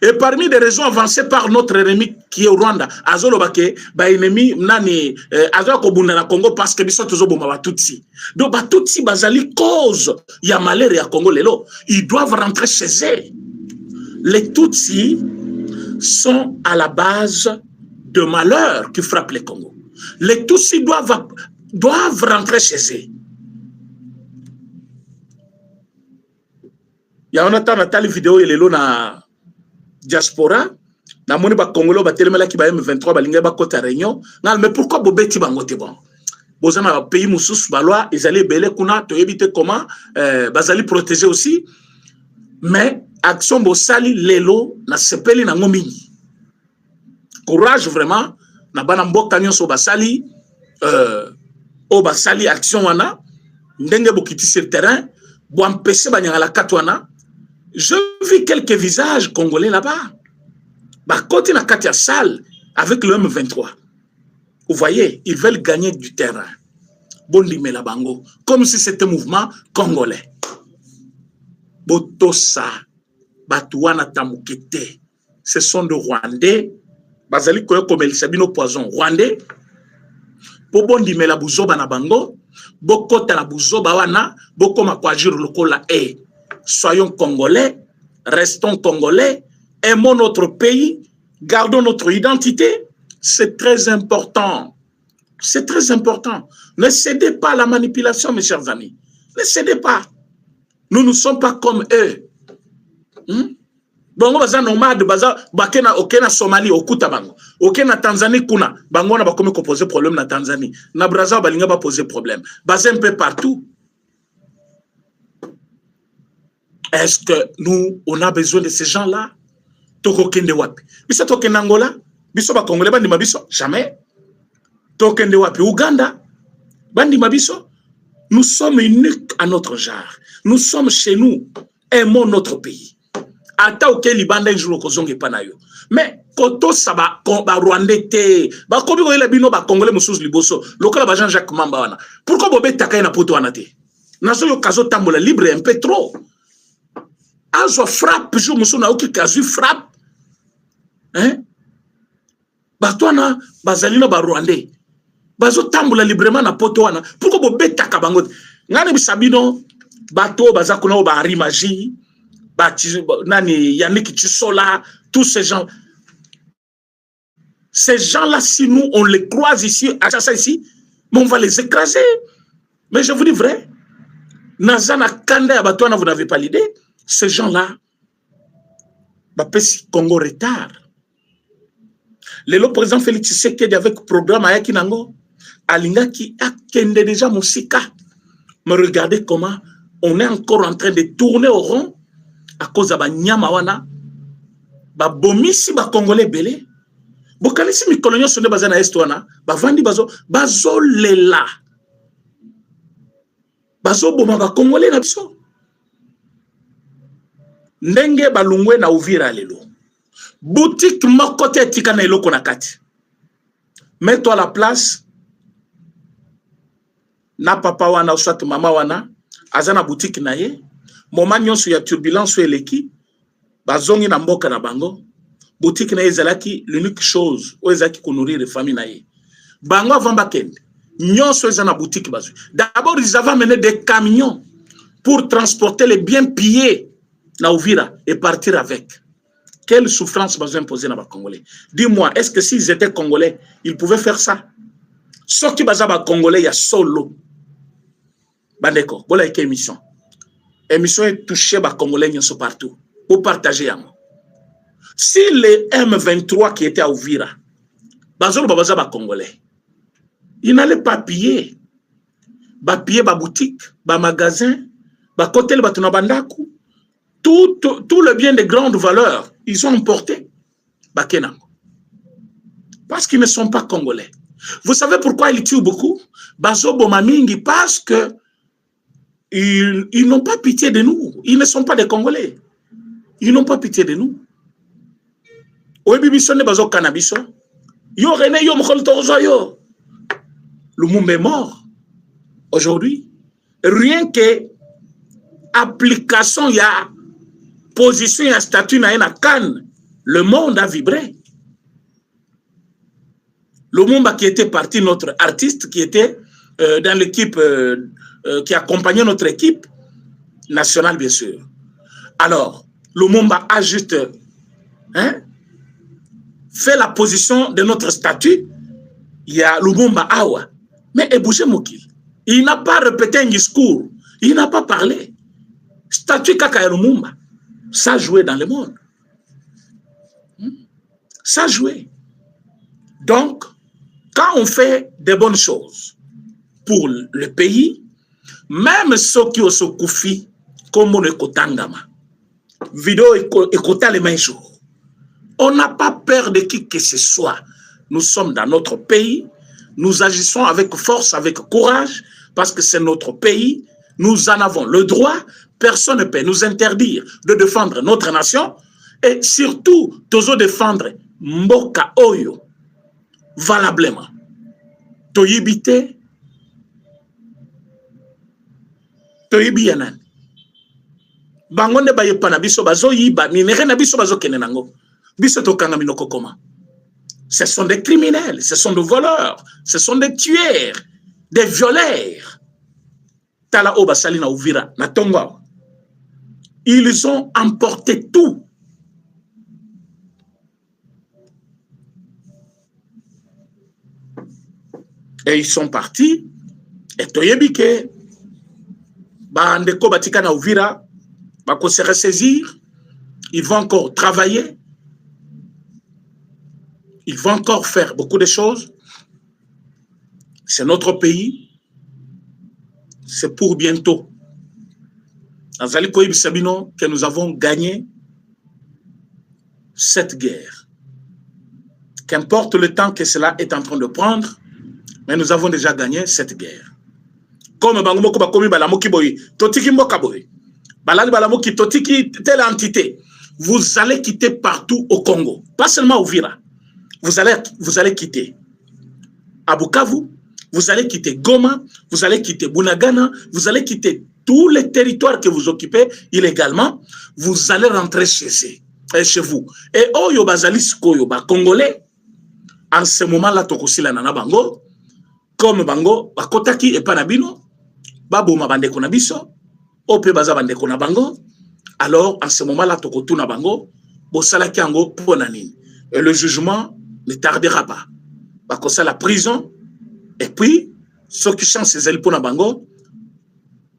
Et parmi les raisons avancées par notre ennemi qui est au Rwanda, azolobake ba ennemi nani azo ko bunda na Congo parce que biso tozo bunda ba tutsi. Donc ba tutsi bazali cause ya malheur ya Congo lelo. Ils doivent rentrer chez eux. Les Tutsis sont à la base de malheur qui frappe le Congo. Les Tutsis doivent rentrer chez eux. Ya on attend natali vidéo elelo na diaspora na moni ba Congolais ba telemela ki ba M23 ba linga ba kota réunion ngal mais pourquoi bobeti bango te bon bozana pays mususu ba loi ezali belé kuna to éviter comment bazali protéger aussi mais action bosali lelo na sepeli na ngomini courage vraiment na bana mboka nyonso basali o basali action wana ndenge bokiti sur terrain bo empêcher banyangala katwana. Je vis quelques visages congolais là-bas. Bah, côté na Katia salle avec le M23. Vous voyez, ils veulent gagner du terrain. Bondi Melabango, comme si c'était un mouvement congolais. Botosa, Batouana Tamukete, ce sont de Rwandais. Bazali Koyo Komeli Sabino Poison, Rwandais. Bondi Melabuzo Banabango, Bokota la Buzo Bawana, Bokoma Kwajir Lokola E. Soyons congolais, restons congolais, aimons notre pays, gardons notre identité. C'est très important. C'est très important. Ne cédez pas à la manipulation, mes chers amis. Ne cédez pas. Nous ne sommes pas comme eux. Bongo baza nomade, baza bakena okena Somalie, okuta bango. Okena Tanzanie kuna, bango na bakome ko poser problème na Tanzanie. Na Brazza balinga ba poser problème. Baza un peu partout. Est-ce que nous, on a besoin de ces gens-là? Toko kende wapi? Biso tokende Angola? Biso ba Congolais bandi mabiso? Jamais. Tokende wapi? Ouganda? Bandi mabiso? Nous sommes uniques à notre genre. Nous sommes chez nous. Aimons notre pays. Ata oke libanda injulo kozonge panayo. Mais koto saba ba Rwandais te. Ba kobi ko bino ba Congolais mususu liboso. Lokola ba Jean-Jacques Mamba wana. Pourquoi bobe takay na poto wana te? Nazo yo kazo tambola libre un peu trop. Azo frappe, je me souviens que Kazu frappe. Hein? Batouana, Bazalina, Rwandais. Bazo tamboula librement na potoana. Pourquoi vous bêta kabangot? Ngane bisabino, bato, bazakuna, Bahari Magie, Nani, Yannick Tchisola, tous ces gens. Ces gens-là, si nous, on les croise ici, à Chassa ici, mais on va les écraser. Mais je vous dis vrai, Nazana Kanda à Batouana, vous n'avez pas l'idée. Ces gens-là, Congo retard. Le président Félix Tshisekedi avec le programme Ayaki Nango, Alinga qui a kende déjà Moussika. Mais regardez comment on est encore en train de tourner au rond à cause de Nyamawana, Bomisi, Congolais belé. Bokalisi mi colonial sonne bazana estwana, Vandi bazo lela. Bazo bomba Congolais na biso. Ndenge balungwe na Uvira lelo. Boutique mokote tika na eloko na kati. Mets-toi à la place. Na papa wana soit mama wana azana boutique na ye. Moment nyonso ya turbulence eleki. Bazongi na mboka na bango. Boutique na ye zalaki l'unique chose o ezaki ko nourrir les familles na ye. Bango avant bakende. Nyonso ezana boutique bazu. D'abord ils avaient mené des camions pour transporter les biens pillés na Uvira et partir avec. Quelle souffrance besoin imposer na ba Congolais? Dis-moi, est-ce que s'ils étaient Congolais, ils pouvaient faire ça? Sauf que bazaba Congolais, il y a solo. Bandeko, voilà une émission. Émission est touchée par Congolais nyonso partout. Pour partager yango. Si les M23 qui étaient à Uvira, bazolo bazaba Congolais, ils n'allaient pas piller. Ba piller ba boutique, ba magasin, ba côté le batuna bandaku. Tout le bien de grande valeur, ils ont emporté Bakenango. Parce qu'ils ne sont pas Congolais. Vous savez pourquoi ils tuent beaucoup? Bazo Bomamingi, parce que ils n'ont pas pitié de nous. Ils ne sont pas des Congolais. Ils n'ont pas pitié de nous. Le monde est mort. Aujourd'hui, rien que application, il y a position et statut na Cannes, le monde a vibré. Le monde qui était parti, notre artiste qui était dans l'équipe, qui accompagnait notre équipe nationale, bien sûr. Alors, le monde a juste fait la position de notre statut. Il y a le monde Awa. Mais Ebouche Mokil, il n'a pas répété un discours, il n'a pas parlé. Statut kaka ya Lumumba. Ça jouait dans le monde. Ça jouait. Donc, quand on fait des bonnes choses pour le pays, même ceux qui ont ce koufi, comme on est kotangama, vidéo et kota les mains jours. On n'a pas peur de qui que ce soit. Nous sommes dans notre pays, nous agissons avec force, avec courage, parce que c'est notre pays, nous en avons le droit, personne ne peut nous interdire de défendre notre nation, et surtout, toujours défendre Mboka Oyo, valablement. Toyibite, Toyibiyanan. Bangonde baye panabiso bazo yiba, minere nabiso bazo kenenango. Biso tokanga minoko koma. Ce sont des criminels, ce sont des voleurs, ce sont des tueurs, des violeurs. Tala Oba Salina Uvira, na Tonga. Ils ont emporté tout. Et ils sont partis. Et Toyebike, Bandeko Batika na Uvira, Bako se ressaisir. Ils vont encore travailler. Ils vont encore faire beaucoup de choses. C'est notre pays. C'est pour bientôt. Dans Ali Koïb Sabino, que nous avons gagné cette guerre. Qu'importe le temps que cela est en train de prendre, mais nous avons déjà gagné cette guerre. Comme Bangomoko Bakomi Balamoki Boy, Totiki Mokaboy, Balani Balamoki, Totiki, telle entité, vous allez quitter partout au Congo, pas seulement au Vira. Vous allez quitter à Bukavu, vous allez quitter Goma, vous allez quitter Bunagana, vous allez quitter tous les territoires que vous occupez illégalement, vous allez rentrer chez vous. Et Oyo Bazalis Koyo, Congolais, en ce moment-là, Tokosila Nana Bango, comme Bango, Bakotaki et Panabino, Baboma Bandeko Nabiso, Ope Baza Bandeko Nabango, alors en ce moment-là, Tokotuna Bango, Bosalaki Ango Ponanine. Et le jugement ne tardera pas. Parce que la prison, et puis, ceux qui chantent ces ailes pour Nabango,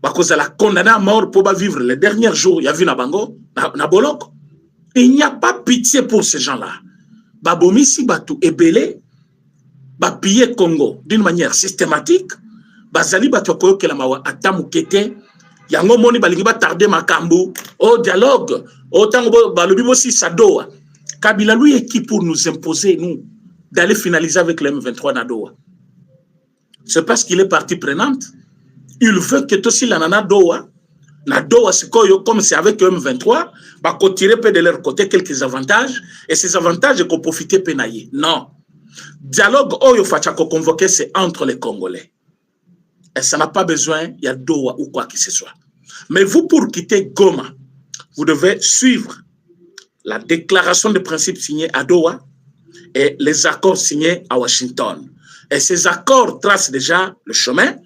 parce que la condamné à mort pour vivre les derniers jours, il y a vu Nabango, Nabolok. Il n'y a pas pitié pour ces gens-là. Babomisi Batou Ebele, Bapillé Congo d'une manière systématique, Bazali Batou Koyo Kelamawa Atamukete, Yango Moni Balingi Batarde Makambu, au dialogue, au Tango Balobibosi Sadoa. Kabila lui est qui pour nous imposer, nous, d'aller finaliser avec le M23 Nadoa. C'est parce qu'il est partie prenante. Il veut que tout si la nana Doa, Nadoa, c'est comme c'est avec le M23, va tirer de leur côté quelques avantages, et ces avantages qu'on profite penailler. Non. Dialogue Oyo Fachako convoqué, c'est entre les Congolais. Et ça n'a pas besoin, il y a Doa ou quoi que ce soit. Mais vous, pour quitter Goma, vous devez suivre la déclaration de principe signée à Doha et les accords signés à Washington. Et ces accords tracent déjà le chemin.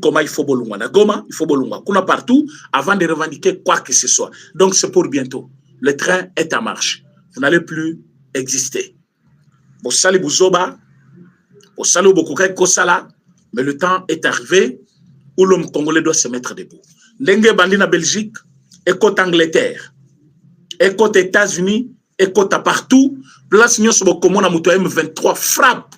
Comment il faut bolunga na Goma, il faut bolunga kuna partout avant de revendiquer quoi que ce soit. Donc c'est pour bientôt. Le train est en marche. Vous n'allez plus exister. Bosali Bouzoba, Bosali Bokukai Kosala, mais le temps est arrivé où l'homme congolais doit se mettre debout. Ndenge Bandina Belgique, et côte Angleterre, et côté États-Unis, et côté partout, place Nyos Bokomona Mouto M23 frappe